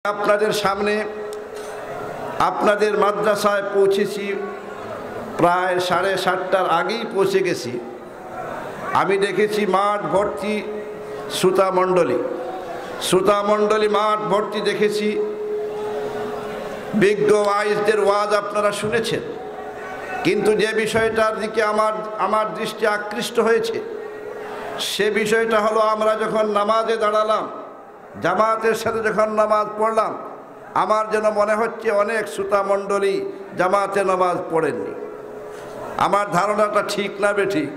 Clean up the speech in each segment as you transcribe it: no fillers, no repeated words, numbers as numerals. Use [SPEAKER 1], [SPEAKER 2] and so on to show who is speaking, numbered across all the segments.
[SPEAKER 1] আপনাদের সামনে আপনাদের মাদ্রাসায় পৌঁছেছি প্রায় 7:30টার আগেই পৌঁছে গেছি। আমি দেখেছি মাঠ ভর্তি শ্রোতামণ্ডলী মাঠ ভর্তি দেখেছি। বিজ্ঞ ওয়াইজদের ওয়াজ আপনারা শুনেছেন, কিন্তু যে বিষয়টার দিকে আমার দৃষ্টি আকৃষ্ট হয়েছে সে বিষয়টা হলো, আমরা যখন নামাজে দাঁড়ালাম, জামাতের সাথে যখন নামাজ পড়লাম, আমার যেন মনে হচ্ছে অনেক শ্রোতামণ্ডলী জামাতে নামাজ পড়েননি। আমার ধারণাটা ঠিক না বেঠিক?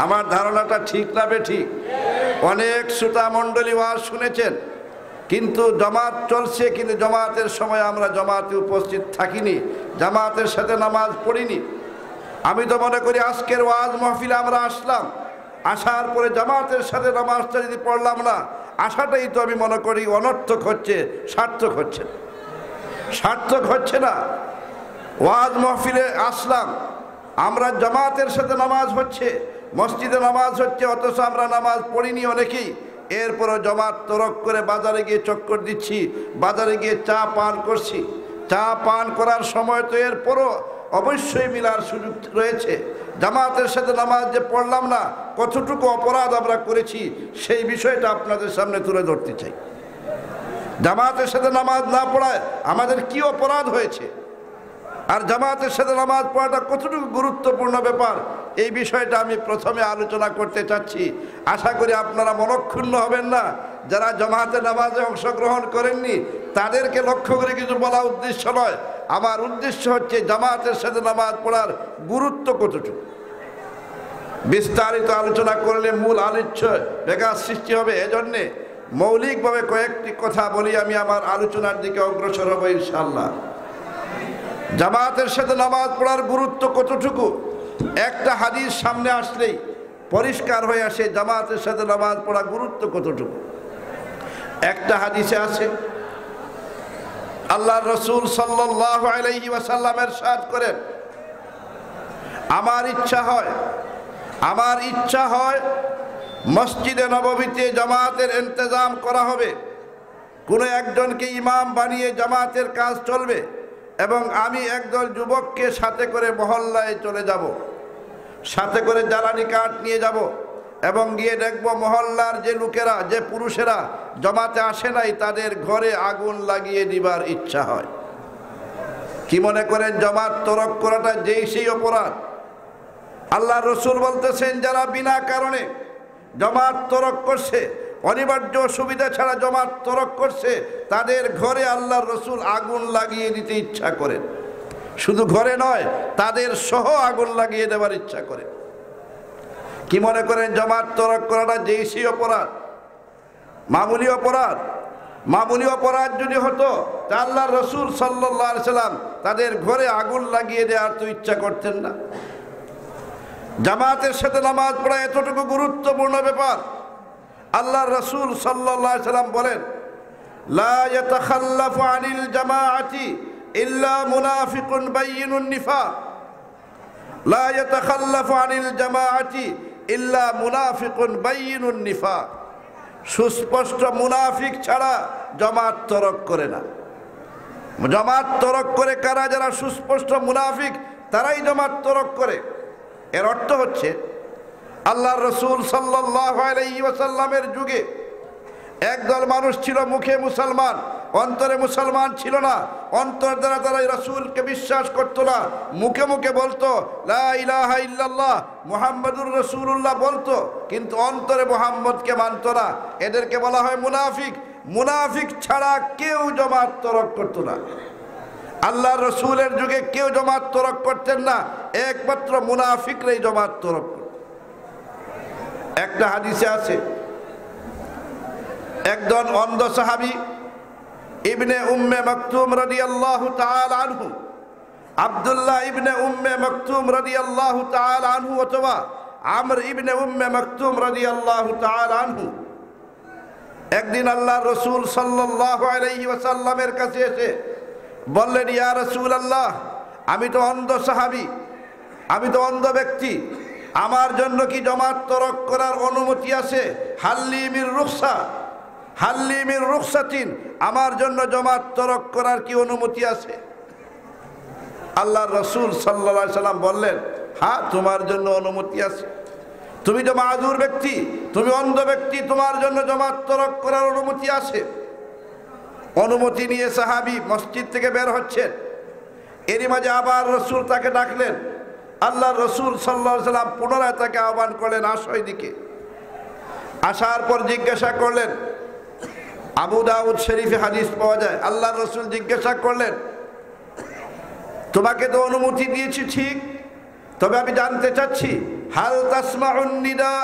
[SPEAKER 1] আমার ধারণাটা ঠিক না বেঠিক? অনেক শ্রোতামণ্ডলী ওয়াজ শুনেছেন, কিন্তু জামাত চলছে, কিন্তু জামাতের সময় আমরা জামাতে উপস্থিত থাকিনি, জামাতের সাথে নামাজ পড়িনি। আমি তো মনে করি আজকের ওয়াজ মাহফিলে আমরা আসলাম, আসার পরে জামাতের সাথে নামাজটা যদি পড়লাম না, আসাটাই তো আমি মনে করি অনর্থক হচ্ছে, সার্থক হচ্ছে না। সার্থক হচ্ছে না। ওয়াজ মাহফিলে আসলাম, আমরা জামাতের সাথে নামাজ হচ্ছে, মসজিদে নামাজ হচ্ছে, অথচ আমরা নামাজ পড়িনি অনেকেই। এরপরও জামাত তরক করে বাজারে গিয়ে চক্কর দিচ্ছি, বাজারে গিয়ে চা পান করছি। চা পান করার সময় তো এরপরও অবশ্যই মিলার সুযোগ রয়েছে। জামাতের সাথে নামাজ যে পড়লাম না, কতটুকু অপরাধ আমরা করেছি সেই বিষয়টা আপনাদের সামনে তুলে ধরতে চাই। জামাতের সাথে নামাজ না পড়ায় আমাদের কি অপরাধ হয়েছে, আর জামাতের সাথে নামাজ পড়াটা কতটুকু গুরুত্বপূর্ণ ব্যাপার, এই বিষয়টা আমি প্রথমে আলোচনা করতে চাচ্ছি। আশা করি আপনারা মনক্ষুণ্ণ হবেন না। যারা জামাতে নামাজে অংশগ্রহণ করেননি তাদেরকে লক্ষ্য করে কিছু বলা উদ্দেশ্য নয়। আমার উদ্দেশ্য হচ্ছে জামাতের সাথে নামাজ পড়ার গুরুত্ব কতটুকু। বিস্তারিত আলোচনা করলে মূল আলোচ্য বেকার সৃষ্টি হবে, এজন্যে মৌলিকভাবে কয়েকটি কথা বলি, আমি আমার আলোচনার দিকে অগ্রসর হব ইনশাআল্লাহ। জামাতের সাথে নামাজ পড়ার গুরুত্ব কতটুকু একটা হাদিস সামনে আসলেই পরিষ্কার হয়ে আসে জামাতের সাথে নামাজ পড়ার গুরুত্ব কতটুকু। একটা হাদিসে আছে, আল্লাহর রাসূল সাল্লাল্লাহু আলাইহি ওয়াসাল্লাম ইরশাদ করেন, আমার ইচ্ছা হয় মসজিদে নববীতে জামাতের ইন্তজাম করা হবে, কোনো একজনকে ইমাম বানিয়ে জামাতের কাজ চলবে, এবং আমি একদল যুবককে সাথে করে মহল্লায় চলে যাব, সাথে করে জ্বালানি কাঠ নিয়ে যাব, এবং গিয়ে দেখব মহল্লার যে লোকেরা, যে পুরুষেরা জামাতে আসে নাই, তাদের ঘরে আগুন লাগিয়ে দিবার ইচ্ছা হয়। কি মনে করেন জামাত তরক করাটা যেই সেই অপরাধ? আল্লাহ রসুল বলতেছেন, যারা বিনা কারণে জামাত তরক করছে, অনিবার্য সুবিধা ছাড়া জামাত তরক করছে, তাদের ঘরে আল্লাহর রসুল আগুন লাগিয়ে দিতে ইচ্ছা করেন। শুধু ঘরে নয়, তাদের সহ আগুন লাগিয়ে দেওয়ার ইচ্ছা করেন। কি মনে করেন জামাত তরক করাটা যেই সেই অপরাধ? মামুলি অপরাধ? মামুলি অপরাধ যদি হতো তা আল্লাহর রসুল সাল্লাল্লাহু আলাইহি সাল্লাম তাদের ঘরে আগুন লাগিয়ে দেওয়ার তো ইচ্ছা করতেন না। জামাতের সাথে নামাজ পড়া এতটুকু গুরুত্বপূর্ণ ব্যাপার। আল্লাহর রাসূল সাল্লাল্লাহু আলাইহি সাল্লাম বলেন, লা ইয়াতাখাল্লাফু আনিল জামাআতি ইল্লা মুনাফিকুন বাইয়িনুন নিফাক। লা ইয়াতাখাল্লাফু আনিল জামাআতি ইল্লা মুনাফিকুন বাইয়িনুন নিফাক। সুস্পষ্ট মুনাফিক ছাড়া জামাত তরক করে না। জামাত তরক করে কারা? যারা সুস্পষ্ট মুনাফিক তারাই জামাত তরক করে। এর অর্থ হচ্ছে, আল্লাহর রাসূল সাল্লাল্লাহু আলাইহি ওয়াসাল্লামের যুগে একদল মানুষ ছিল মুখে মুসলমান, অন্তরে মুসলমান ছিল না। অন্তর দ্বারা তারা রাসূলকে বিশ্বাস করত না, মুখে মুখে বলতো লা ইলাহা ইল্লাল্লাহ মুহাম্মাদুর রাসূলুল্লাহ বলতো, কিন্তু অন্তরে মুহাম্মদকে মানত না। এদেরকে বলা হয় মুনাফিক। মুনাফিক ছাড়া কেউ জামাত তরক করত না। আল্লাহর রাসূলের যুগে কেউ জামাত তরক করতেন না, একমাত্র মুনাফিকরাই জামাত তরক করত। একটা হাদিসে আছে, একজন অন্ধ সাহাবী ইবনে উম্মে মাকতুম রাদিয়াল্লাহু তাআলা আনহু, আব্দুল্লাহ ইবনে উম্মে মাকতুম রাদিয়াল্লাহু তাআলা আনহু অথবা আমর ইবনে উম্মে মাকতুম রাদিয়াল্লাহু তাআলা আনহু, একদিন আল্লাহর রাসূল সাল্লাল্লাহু আলাইহি ওয়াসাল্লামের কাছে এসে বললেন, ইয়া রাসূলুল্লাহ, আমি তো অন্ধ সাহাবী, আমি তো অন্ধ ব্যক্তি, আমার জন্য কি জামাত তরক করার অনুমতি আছে? হাল্লি মির রুখসা, হাল্লি মির রুখসাতিন, আমার জন্য জামাত তরক করার কি অনুমতি আছে? আল্লাহর রাসূল সাল্লাল্লাহু আলাইহি সাল্লাম বললেন, হ্যাঁ তোমার জন্য অনুমতি আছে। তুমি যে মাযুর ব্যক্তি, তুমি অন্ধ ব্যক্তি, তোমার জন্য জামাত তরক করার অনুমতি আছে। অনুমতি নিয়ে সাহাবী মসজিদ থেকে বের হচ্ছেন, এরই মাঝে আবার রাসূল তাকে ডাকলেন। আল্লাহর রাসূল সাল্লাল্লাহু আলাইহি সাল্লাম পুনরায় তাকে আহ্বান করলেন, আসো এদিকে। আসার পর জিজ্ঞাসা করলেন, আবু দাউদ শরীফে হাদিস পাওয়া যায়, আল্লাহর রাসূল জিজ্ঞাসা করলেন, তোমাকে তো অনুমতি দিয়েছি ঠিক, তবে আমি জানতে চাচ্ছি হাল তাসমাউন নিদা,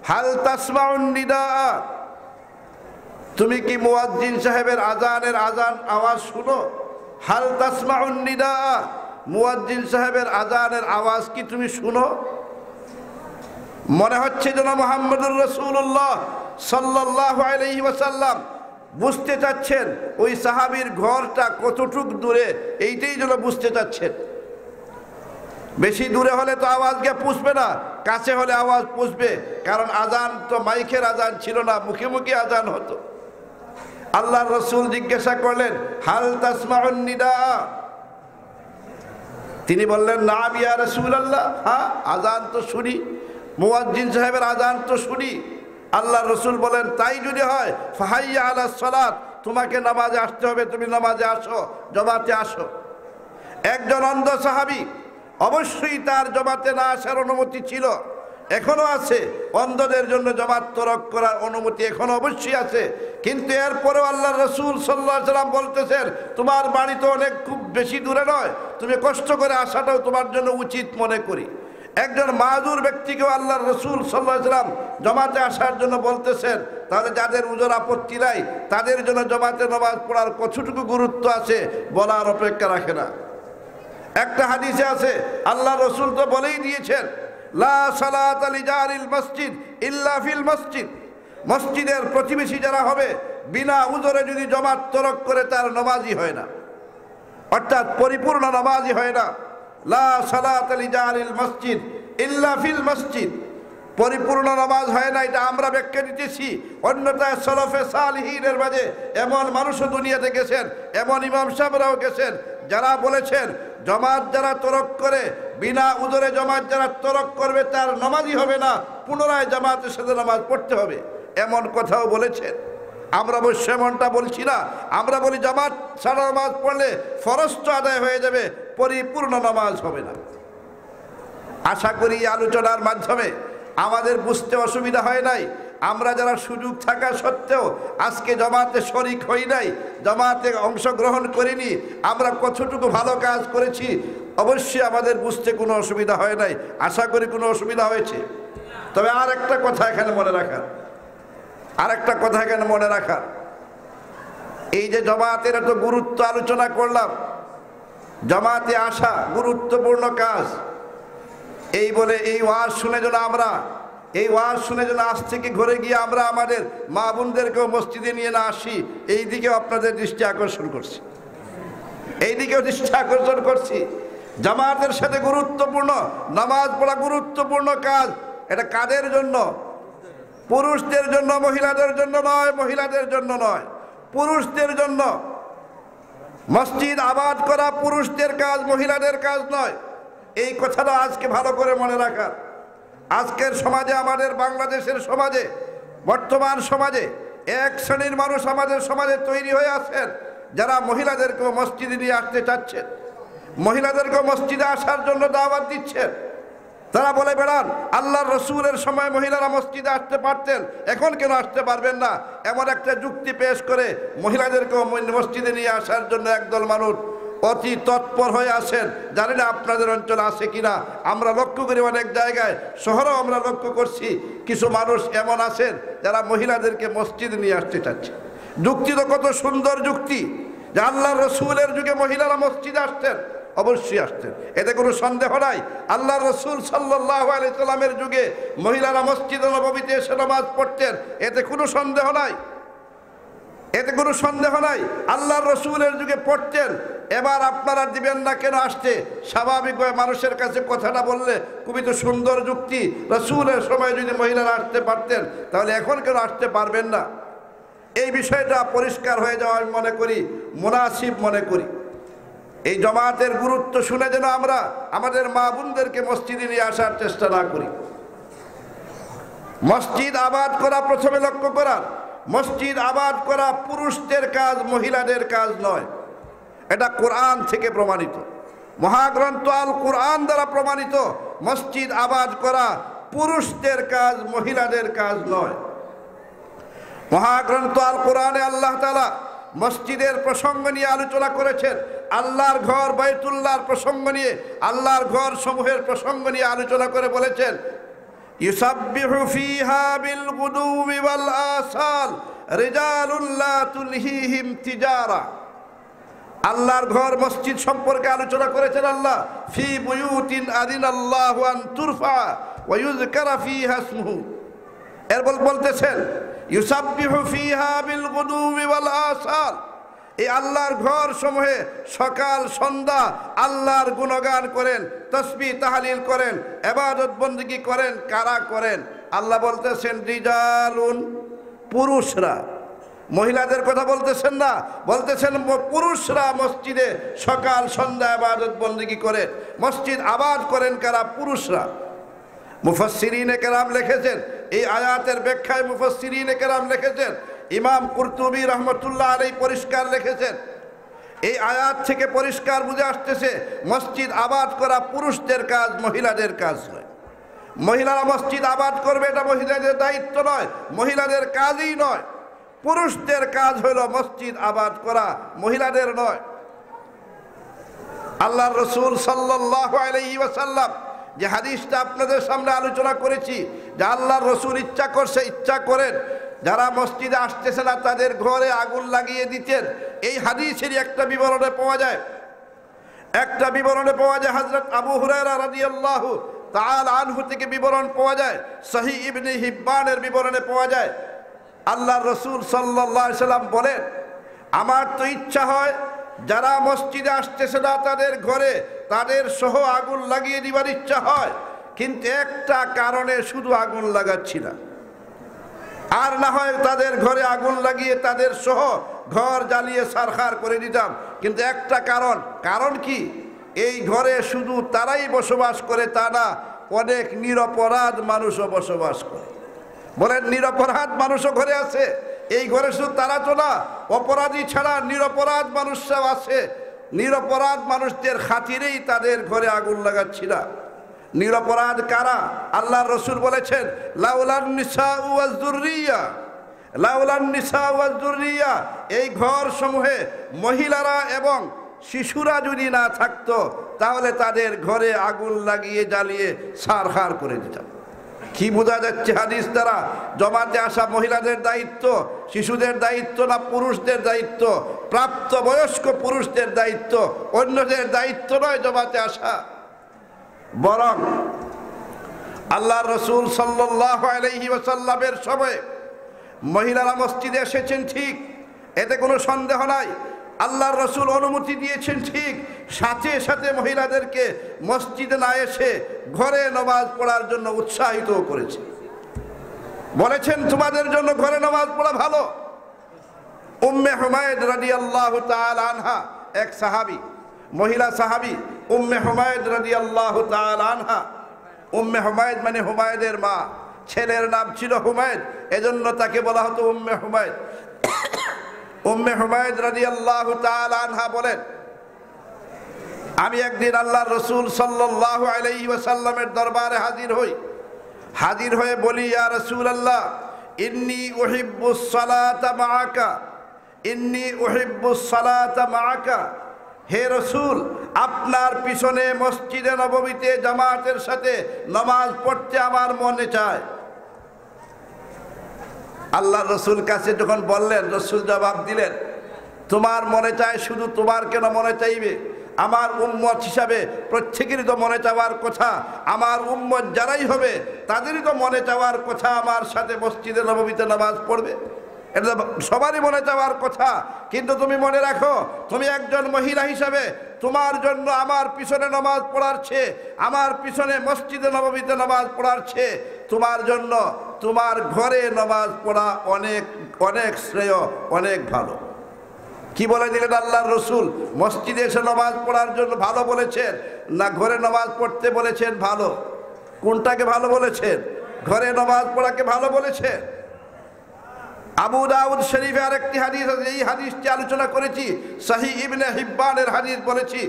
[SPEAKER 1] হাল তাসমাউন নিদা, তুমি কি মুয়াজ্জিন সাহেবের আজানের আওয়াজ শুনো? হাল তাসমাউন নিদা, মুয়াজ্জিন সাহেবের আজানের আওয়াজ কি তুমি শুনো? মনে হচ্ছে যেন মুহাম্মদুর রাসূলুল্লাহ সাল্লাল্লাহু আলাইহি ওয়াসাল্লাম বুঝতে চাচ্ছেন ওই সাহাবীর ঘরটা কতটুক দূরে, এইটাই যেন বুঝতে চাচ্ছেন। বেশি দূরে হলে তো আওয়াজ গিয়ে পুষবে না, কাছে হলে আওয়াজ পুষবে, কারণ আজান তো মাইকের আজান ছিল না, মুখে মুখে আজান হতো। আল্লাহর রাসূল জিজ্ঞাসা করলেন, হাল তাসমাউন নিদা? তিনি বললেন, নাম ইয়া রাসূলুল্লাহ, হ্যাঁ আজান তো শুনি, মুয়াজ্জিন সাহেবের আজান তো শুনি। আল্লাহর রাসূল বলেন, তাই যদি হয় ফাহাইয়া আলাস সালাত, তোমাকে নামাজে আসতে হবে, তুমি নামাজে আসো, জামাতে আসো। একজন অন্ধ সাহাবী, অবশ্যই তার জামাতে না আসার অনুমতি ছিল, এখনো আছে। অন্ধদের জন্য জামাত তরক করার অনুমতি এখনো অবশ্যই আছে, কিন্তু এরপরেও আল্লাহর রাসূল সাল্লাল্লাহু আলাইহি ওয়াসাল্লাম বলতেছেন, তোমার বাড়ি তো অনেক খুব বেশি দূরে নয়, তুমি কষ্ট করে আসাটাও তোমার জন্য উচিত মনে করি। একজন মাযুর ব্যক্তিকেও আল্লাহর রাসূল সাল্লাল্লাহু আলাইহি ওয়াসাল্লাম জামাতে আসার জন্য বলতেছেন, তাহলে যাদের উজর আপত্তি নাই তাদের জন্য জামাতে নামাজ পড়ার কতটুকু গুরুত্ব আছে বলার অপেক্ষা রাখে না। একটা হাদিসে আছে, আল্লাহ রাসূল তো বলেই দিয়েছেন, লা সালাতা লিজারিল মসজিদ ইল্লা ফিল মসজিদ, মসজিদের প্রতিবেশী যারা হবে বিনা উজরে যদি জামাত তরক করে তার নামাজই হয় না, অর্থাৎ পরিপূর্ণ নামাজই হয় না। লা সালাতা লিজারিল মসজিদ ইল্লা ফিল মসজিদ, পরিপূর্ণ নামাজ হয় না, এটা আমরা ব্যাখ্যা দিতেছি। অন্যথায় সলফে সালিহিনের মাঝে এমন মানুষও দুনিয়াতে গেছেন, এমন ইমাম সাহেবরাও গেছেন যারা বলেছেন জামাত যারা তরক করে, বিনা উজরে জামাত যারা তরক করবে তার নামাজই হবে না, পুনরায় জামাতের সাথে নামাজ পড়তে হবে, এমন কথাও বলেছেন। আমরা অবশ্য এমনটা বলছি না, আমরা বলি জামাত ছাড়া নামাজ পড়লে ফরজ তো আদায় হয়ে যাবে, পরিপূর্ণ নামাজ হবে না। আশা করি এই আলোচনার মাধ্যমে আমাদের বুঝতে অসুবিধা হয় নাই। আমরা যারা সুযোগ থাকা সত্ত্বেও আজকে জামাতে শরিক হই নাই, জামাতে অংশগ্রহণ করিনি, আমরা কতটুকু ভালো কাজ করেছি অবশ্যই আমাদের বুঝতে কোনো অসুবিধা হয় নাই, আশা করি কোনো অসুবিধা হয়েছে। তবে আর একটা কথা এখানে মনে রাখার, এই যে জামাতের এত গুরুত্ব আলোচনা করলাম, জামাতে আসা গুরুত্বপূর্ণ কাজ, এই বলে এই ওয়াজ শুনে যেন আজ থেকে ঘরে গিয়ে আমরা আমাদের মা বোনদেরকেও মসজিদে নিয়ে না আসি, এই দিকেও আপনাদের দৃষ্টি আকর্ষণ করছি। জামাতের সাথে গুরুত্বপূর্ণ নামাজ পড়া গুরুত্বপূর্ণ কাজ। এটা কাদের জন্য? পুরুষদের জন্য, মহিলাদের জন্য নয়, পুরুষদের জন্য। মসজিদ আবাদ করা পুরুষদের কাজ, মহিলাদের কাজ নয়। এই কথাটা আজকে ভালো করে মনে রাখার। আজকের সমাজে, আমাদের বাংলাদেশের সমাজে, বর্তমান সমাজে এক শ্রেণীর মানুষ আমাদের সমাজে তৈরি হয়ে আছেন যারা মহিলাদেরকেও মসজিদে নিয়ে আসতে চাচ্ছেন, মহিলাদেরকেও মসজিদে আসার জন্য দাওয়াত দিচ্ছেন। তারা বলে বেড়ান, আল্লাহর রাসূলের সময় মহিলারা মসজিদে আসতে পারতেন, এখন কেন আসতে পারবেন না? এমন একটা যুক্তি পেশ করে মহিলাদেরকেও মসজিদে নিয়ে আসার জন্য একদল মানুষ অতি তৎপর হয়ে আছেন। জানি না আপনাদের অঞ্চলে আছে কিনা, আমরা লক্ষ্য করি অনেক জায়গায়, শহরেও আমরা লক্ষ্য করছি কিছু মানুষ এমন আছেন যারা মহিলাদেরকে মসজিদে নিয়ে আসতে চাচ্ছে। যুক্তি তো কত সুন্দর যুক্তি যে আল্লাহর রাসূলের যুগে মহিলারা মসজিদে আসতেন, অবশ্যই আসতেন, এতে কোনো সন্দেহ নাই। আল্লাহর রাসূল সাল্লাল্লাহু আলাইহি সাল্লামের যুগে মহিলারা মসজিদে নববীতে এসে নামাজ পড়তেন, এতে কোনো সন্দেহ নাই। এতে কোনো সন্দেহ নাই। আল্লাহর রসুলের যুগে পড়তেন, এবার আপনারা দিবেন না কেন আসতে? স্বাভাবিকভাবে মানুষের কাছে কথাটা বললে খুবই তো সুন্দর যুক্তি, রসুলের সময় যদি মহিলারা আসতে পারতেন তাহলে এখন কেন আসতে পারবেন না? এই বিষয়টা পরিষ্কার হয়ে যাওয়া আমি মনে করি মুনাসিব মনে করি। এই জমাতের গুরুত্ব শুনে যেন আমরা আমাদের মা বোনদেরকে মসজিদে নিয়ে আসার চেষ্টা না করি। মসজিদ আবাদ করা প্রথমে লক্ষ্য করা, মসজিদ আবাদ করা পুরুষদের কাজ, মহিলাদের কাজ নয়। এটা কোরআন থেকে প্রমাণিত, মহাগ্রন্থ আল কোরআন দ্বারা প্রমাণিত। মসজিদ আবাদ করা পুরুষদের কাজ, মহিলাদের কাজ নয়। মহাগ্রন্থ আল কোরআনে আল্লাহ তাআলা মসজিদের প্রসঙ্গ নিয়ে আলোচনা করেছেন। আল্লাহর ঘর বাইতুল্লাহর প্রসঙ্গ নিয়ে, আল্লাহর ঘর সমূহের প্রসঙ্গ নিয়ে আলোচনা করে বলেছেন, ইউসাব্বিহু ফীহা বিল গুদুবি ওয়াল আসাল রিজালুন লা তুলহিহিম তিজারা। আল্লাহর ঘর মসজিদ সম্পর্কে আলোচনা করেছেন আল্লাহ, ফি বুয়ুতিন আযিনাল্লাহু আন তুরফা ওয়া ইউযকারা ফীহা ইসমুহু। এরপর বলতেছেন ইউসাব্বিহু ফীহা বিল গুদুবি ওয়াল আসাল। এই আল্লাহর ঘর সমূহে সকাল সন্ধ্যা আল্লাহর গুণগান করেন, তাসবিহ তাহলিল করেন, ইবাদত বন্দেগী করেন। কারা করেন? আল্লাহ বলতেছেন রিজালুন, পুরুষরা। মহিলাদের কথা বলতেছেন না, বলতেছেন পুরুষরা মসজিদে সকাল সন্ধ্যা ইবাদত বন্দেগী করেন। মসজিদ আবাদ করেন কারা? পুরুষরা। মুফাসসিরিনে কেরাম লিখেছেন, এই আয়াতের ব্যাখ্যায় মুফাসসিরিনে কেরাম লিখেছেন, ইমাম কুরতুবী রহমতুল্লাহ আলাইহি পরিষ্কার লিখেছেন, এই আয়াত থেকে পরিষ্কার বুঝে আসতেছে মসজিদ আবাদ করা পুরুষদের কাজ, মহিলাদের কাজ নয়। মহিলারা মসজিদ আবাদ করবে এটা মহিলাদের দায়িত্ব নয়, মহিলাদের কাজই নয়। পুরুষদের কাজ হলো মসজিদ আবাদ করা, মহিলাদের নয়। আল্লাহর রাসূল সাল্লাল্লাহু আলাইহি ওয়াসাল্লাম যে হাদিসটা আপনাদের সামনে আলোচনা করেছি, যে আল্লাহর রাসূল ইচ্ছা করেন যারা মসজিদে আসতেছে না তাদের ঘরে আগুন লাগিয়ে দিতেন। এই হাদিসেরই একটা বিবরণে পাওয়া যায়, হযরত আবু হুরায়রা রাদিয়াল্লাহু তাআলা আনহু থেকে বিবরণ পাওয়া যায়, সহিহ ইবনে হিব্বানের বিবরণে পাওয়া যায়। আল্লাহর রাসূল সাল্লাল্লাহু আলাইহি সাল্লাম বলেন, আমার তো ইচ্ছা হয় যারা মসজিদে আসতেছে না তাদের ঘরে তাদের সহ আগুন লাগিয়ে দিবার ইচ্ছা হয়, কিন্তু একটা কারণে শুধু আগুন লাগাচ্ছি না, আর না হয় তাদের ঘরে আগুন লাগিয়ে তাদের সহ ঘর জ্বালিয়ে ছারখার করে দিতাম। কিন্তু একটা কারণ কি? এই ঘরে শুধু তারাই বসবাস করে তা না, অনেক নিরপরাধ মানুষও বসবাস করে। বলেন নিরপরাধ মানুষও ঘরে আছে। এই ঘরে শুধু তারা তো না, অপরাধী ছাড়া নিরপরাধ মানুষরাও আছে। নিরপরাধ মানুষদের খাতিরেই তাদের ঘরে আগুন লাগাচ্ছি না। নিরপরাধ কারা? আল্লাহর রাসূল বলেছেন লাউলান নিসাউ ওয়াজ যুররিয়া, লাউলান নিসাউ ওয়াজ যুররিয়া, এই ঘর সমূহে মহিলারা এবং শিশুরা যদি না থাকতো তাহলে তাদের ঘরে আগুন লাগিয়ে জ্বালিয়ে ছারখার করে দিতাম। কি বোঝা যাচ্ছে হাদিস দ্বারা? জমাতে আসা মহিলাদের দায়িত্ব শিশুদের দায়িত্ব না, পুরুষদের দায়িত্ব, প্রাপ্তবয়স্ক পুরুষদের দায়িত্ব, অন্যদের দায়িত্ব নয় জমাতে আসা। বরং আল্লাহর রাসূল সাল্লাল্লাহু আলাইহি ওয়াসাল্লামের সময় মহিলারা মসজিদে এসেছেন ঠিক, এতে কোনো সন্দেহ নাই। আল্লাহর রাসূল অনুমতি দিয়েছেন ঠিক, সাথে সাথে মহিলাদেরকে মসজিদে না এসে ঘরে নামাজ পড়ার জন্য উৎসাহিত করেছে। বলেছেন তোমাদের জন্য ঘরে নামাজ পড়া ভালো। উম্মে হুমায়দ রাদিয়াল্লাহু তাআলা আনহা, এক সাহাবী, মহিলা সাহাবী উম্মে হুমায়দ রাদিয়াল্লাহু তাআলা আনহা। উম্মে হুমায়দ মানে হুমায়দের মা, ছেলের নাম ছিল হুমায়দ, এজন্য তাকে বলা হতো উম্মে হুমায়দ। উম্মে হুমায়দ রাদিয়াল্লাহু তাআলা আনহা বলেন, আমি একদিন আল্লাহর রাসূল সাল্লাল্লাহু আলাইহি ওয়াসাল্লামের দরবারে হাজির হয়ে বলি, ইয়া রাসূলুল্লাহ ইন্নী উহিব্বুস সালাতা মাআকা, ইন্নী উহিব্বুস সালাতা মাআকা। হে রাসূল, আপনার পিছনে মসজিদে নববীতে জামাতের সাথে নামাজ পড়তে আমার মনে চায়। আল্লাহর রাসূল কাছে যখন বললেন, রাসূল জবাব দিলেন, তোমার মনে চায়, শুধু তোমার কেন মনে চাইবে? আমার উম্মত হিসাবে প্রত্যেকেরই তো মনে চাওয়ার কথা, আমার উম্মত যারাই হবে তাদেরই তো মনে চাওয়ার কথা আমার সাথে মসজিদে নববীতে নামাজ পড়বে। এটা সবারই মনে যাওয়ার কথা। কিন্তু তুমি মনে রাখো, তুমি একজন মহিলা হিসাবে তোমার জন্য আমার পিছনে নামাজ পড়ার চেয়ে, আমার পিছনে মসজিদে নববীতে নামাজ পড়ার চেয়ে তোমার জন্য তোমার ঘরে নামাজ পড়া অনেক অনেক শ্রেয়, অনেক ভালো। কি বলে দিলেন আল্লাহর রসুল? মসজিদে এসে নামাজ পড়ার জন্য ভালো বলেছেন না ঘরে নামাজ পড়তে বলেছেন ভালো? কোনটাকে ভালো বলেছেন? ঘরে নামাজ পড়াকে ভালো বলেছেন। আবু দাউদ শরীফে আরেকটি হাদিস আছে, এই হাদিসটি আলোচনা করেছি, সহিহ ইবনে হিব্বানের হাদিস বলেছি।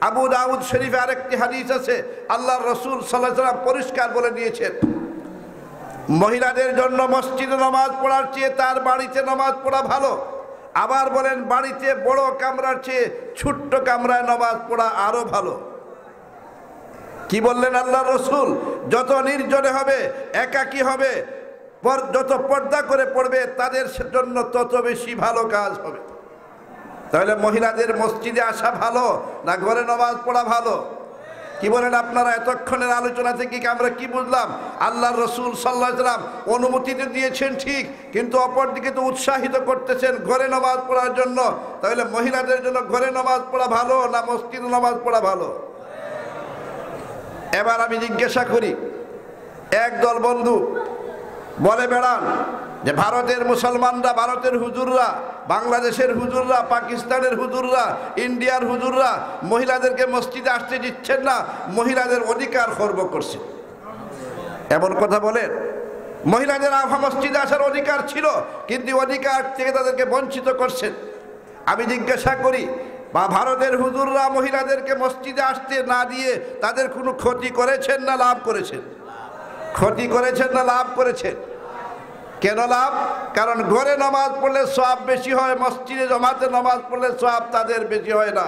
[SPEAKER 1] আবু দাউদ শরীফে আরেকটি হাদিস আছে, আল্লাহর রসুল সাল্লাল্লাহু আলাইহি ওয়াসাল্লাম পরিষ্কার বলে দিয়েছেন, মহিলাদের জন্য মসজিদে নামাজ পড়ার চেয়ে তার বাড়িতে নামাজ পড়া ভালো। আবার বলেন, বাড়িতে বড় কামরার চেয়ে ছোট্ট কামরায় নামাজ পড়া আরো ভালো। কি বললেন আল্লাহর রসুল? যত নির্জনে হবে, একাকী হবে, যত পর্দা করে পড়বে তাদের জন্য তত বেশি ভালো কাজ হবে। তাহলে মহিলাদের মসজিদে আসা ভালো না ঘরে নামাজ পড়া ভালো? কি বলেন আপনারা? এতক্ষণের আলোচনা থেকে আমরা কি বুঝলাম? আল্লাহর রসুল সাল্লাল্লাহু আলাইহি ওয়াসাল্লাম অনুমতি দিয়েছেন ঠিক, কিন্তু অপরদিকে তো উৎসাহিত করতেছেন ঘরে নামাজ পড়ার জন্য। তাহলে মহিলাদের জন্য ঘরে নামাজ পড়া ভালো না মসজিদে নামাজ পড়া ভালো? এবার আমি জিজ্ঞাসা করি, একদল বন্ধু বলে বেড়ান যে ভারতের মুসলমানরা, ভারতের হুজুররা, বাংলাদেশের হুজুররা, পাকিস্তানের হুজুররা, ইন্ডিয়ার হুজুররা মহিলাদেরকে মসজিদে আসতে দিচ্ছেন না, মহিলাদের অধিকার খর্ব করছে। এমন কথা বলেন? মহিলাদের মসজিদে আসার অধিকার ছিল, কিন্তু অধিকার থেকে তাদেরকে বঞ্চিত করছেন। আমি জিজ্ঞাসা করি, বা ভারতের হুজুররা মহিলাদেরকে মসজিদে আসতে না দিয়ে তাদের কোনো ক্ষতি করেছেন না লাভ করেছেন? ক্ষতি করেছেন না লাভ করেছেন? কেন লাভ? কারণ ঘরে নামাজ পড়লে সওয়াব বেশি হয়, মসজিদে জামাতে নামাজ পড়লে সওয়াব তাদের বেশি হয় না।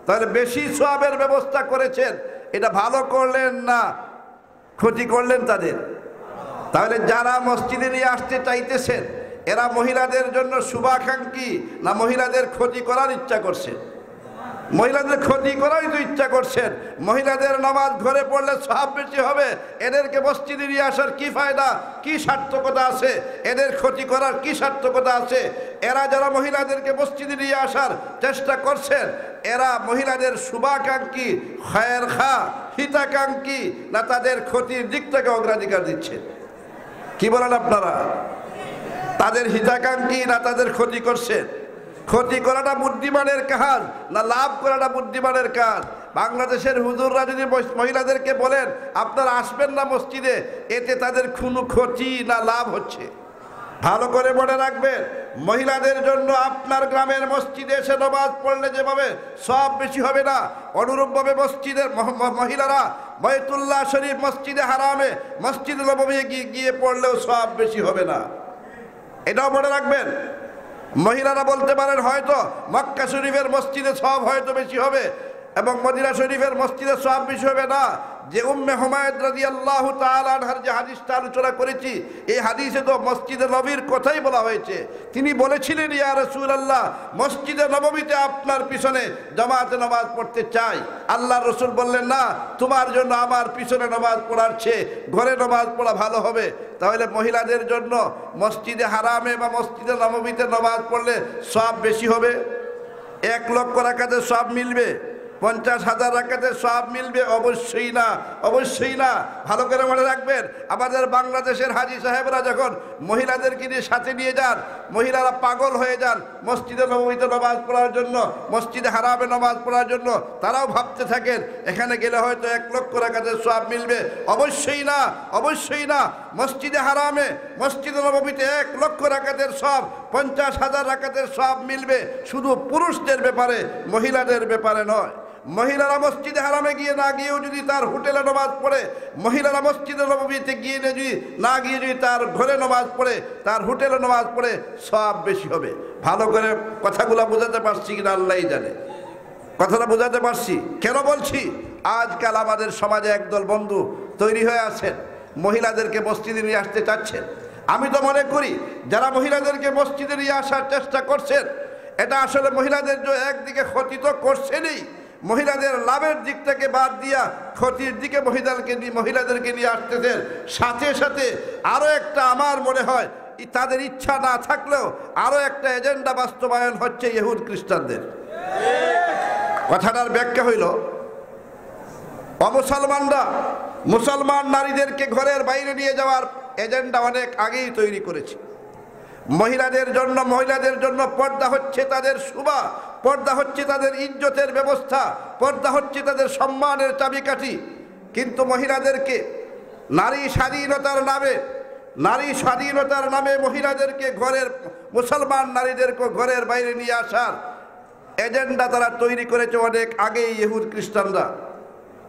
[SPEAKER 1] তাহলে বেশি সওয়াবের ব্যবস্থা করেছেন, এটা ভালো করলেন না ক্ষতি করলেন তাদের? তাহলে যারা মসজিদে নিয়ে আসতে চাইতেছেন এরা মহিলাদের জন্য শুভাকাঙ্ক্ষী না মহিলাদের ক্ষতি করার ইচ্ছা করছেন? মহিলাদের ক্ষতি করারই তো ইচ্ছা করছেন। মহিলাদের নামাজ ঘরে পড়লে সওয়াব বেশি হবে, এদেরকে মসজিদে নিয়ে আসার কি ফায়দা, কি সার্থকতা আছে? এদের ক্ষতি করার কি সার্থকতা আছে? এরা যারা মহিলাদেরকে মসজিদে নিয়ে আসার চেষ্টা করছেন এরা মহিলাদের শুভাকাঙ্ক্ষী, খায়ের খা, হিতাকাঙ্ক্ষী না তাদের ক্ষতির দিকটাকে অগ্রাধিকার দিচ্ছে? কি বলেন আপনারা? তাদের হিতাকাঙ্ক্ষী না তাদের ক্ষতি করছেন? ক্ষতি করাটা বুদ্ধিমানের কাজ না লাভ করাটা বুদ্ধিমানের কাজ? বাংলাদেশের হুজুররা যদি মহিলাদেরকে বলেন আপনারা আসবেন না মসজিদে, এতে তাদের কোনো ক্ষতি না লাভ হচ্ছে? ভালো করে মনে রাখবেন, মহিলাদের জন্য আপনার গ্রামের মসজিদে এসে নামাজ পড়লে যেভাবে সব বেশি হবে না, অনুরূপভাবে মসজিদের মহিলারা বাইতুল্লাহ শরীফ, মসজিদে হারামে, মসজিদে নববী গিয়ে পড়লেও সব বেশি হবে না। এটাও মনে রাখবেন। মহিলারা বলতে পারেন হয়তো মক্কা শরীফের মসজিদে সওয়াব হয়তো বেশি হবে এবং মদিনা শরীফের মসজিদে সওয়াব বেশি হবে না। যে উম্মে হুমায়দ রাদিয়াল্লাহু তাআলা আনহার যে হাদিসটা আলোচনা করেছি, এই হাদিসে তো মসজিদে নবীর কথাই বলা হয়েছে। তিনি বলেছিলেন, ইয়া রাসূলুল্লাহ, মসজিদে নববীতে আপনার পিছনে জামাতে নামাজ পড়তে চাই। আল্লাহর রসুল বললেন, না, তোমার জন্য আমার পিছনে নামাজ পড়ার চেয়ে ঘরে নামাজ পড়া ভালো হবে। তাহলে মহিলাদের জন্য মসজিদে হারামে বা মসজিদে নববীতে নামাজ পড়লে সওয়াব বেশি হবে। 1 লক্ষ রাকাতের সওয়াব মিলবে? 50,000 রাকাতের সওয়াব মিলবে? অবশ্যই না, অবশ্যই না। ভালো করে মনে রাখবেন, আমাদের বাংলাদেশের হাজী সাহেবরা যখন মহিলাদেরকে নিয়ে সাথে নিয়ে যান, মহিলারা পাগল হয়ে যান মসজিদে নববীতে নামাজ পড়ার জন্য, মসজিদে হারামে নামাজ পড়ার জন্য। তারাও ভাবতে থাকেন এখানে গেলে হয়তো 1 লক্ষ রাকাতের সওয়াব মিলবে। অবশ্যই না, অবশ্যই না। মসজিদে হারামে, মসজিদে নববীতে 1 লক্ষ রাকাতের সওয়াব, 50,000 রাকাতের সওয়াব মিলবে শুধু পুরুষদের ব্যাপারে, মহিলাদের ব্যাপারে নয়। মহিলারা মসজিদে হারামে গিয়ে না গিয়েও যদি তার হোটেলে নামাজ পড়ে, মহিলারা মসজিদে নববীতে গিয়ে যদি না গিয়ে যদি তার ঘরে নামাজ পড়ে, তার হোটেলে নামাজ পড়ে, সওয়াব বেশি হবে। ভালো করে কথাগুলো বোঝাতে পারছি কিনা আল্লাহই জানে। কথাটা বোঝাতে পারছি? কেন বলছি? আজকাল আমাদের সমাজে একদল বন্ধু তৈরি হয়ে আছেন, মহিলাদেরকে মসজিদে নিয়ে আসতে চাচ্ছেন। আমি তো মনে করি যারা মহিলাদেরকে মসজিদে নিয়ে আসার চেষ্টা করছেন, এটা আসলে মহিলাদের যে একদিকে ক্ষতি তো করছেনই, মহিলাদের লাভের দিকটাকে বাদ দিয়া ক্ষতির দিকে মহিলাদেরকে নিয়ে আসতেছেন। সাথে সাথে আরও একটা আমার মনে হয় তাদের ইচ্ছা না থাকলেও আরো একটা এজেন্ডা বাস্তবায়ন হচ্ছে ইহুদ খ্রিস্টানদের। কথাটার ব্যাখ্যা হইল, অমুসলমানরা মুসলমান নারীদেরকে ঘরের বাইরে নিয়ে যাওয়ার এজেন্ডা অনেক আগেই তৈরি করেছে। মহিলাদের জন্য পর্দা হচ্ছে তাদের শোভা, পর্দা হচ্ছে তাদের ইজ্জতের ব্যবস্থা, পর্দা হচ্ছে তাদের সম্মানের চাবিকাঠি। কিন্তু মহিলাদেরকে নারী স্বাধীনতার নামে মহিলাদেরকে মুসলমান নারীদেরকে ঘরের বাইরে নিয়ে আসার এজেন্ডা তারা তৈরি করেছে অনেক আগেই ইহুদ খ্রিস্টানরা।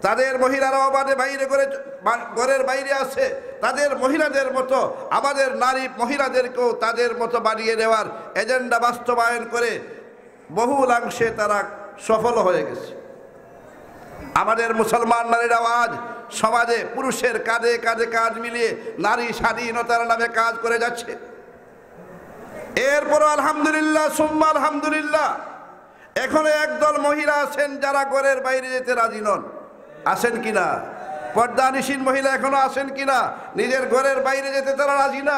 [SPEAKER 1] তাদের মহিলারাও ঘরের বাইরে আছে, তাদের মহিলাদের মতো আমাদের নারী মহিলাদেরকেও তাদের মতো বানিয়ে নেওয়ার এজেন্ডা বাস্তবায়ন করে বহুলাংশে তারা সফল হয়ে গেছে। আমাদের মুসলমান নারীরাও আজ সমাজে পুরুষের কাঁধে কাঁধে কাঁধ মিলিয়ে নারী স্বাধীনতার নামে কাজ করে যাচ্ছে। এরপর আলহামদুলিল্লাহ সুম্মা আলহামদুলিল্লাহ, এখনো একদল মহিলা আছেন যারা ঘরের বাইরে যেতে রাজি নন। আছেন কিনা? পর্দানিসীন মহিলা এখনো আছেন কিনা? নিজের ঘরের বাইরে যেতে তারা রাজি না।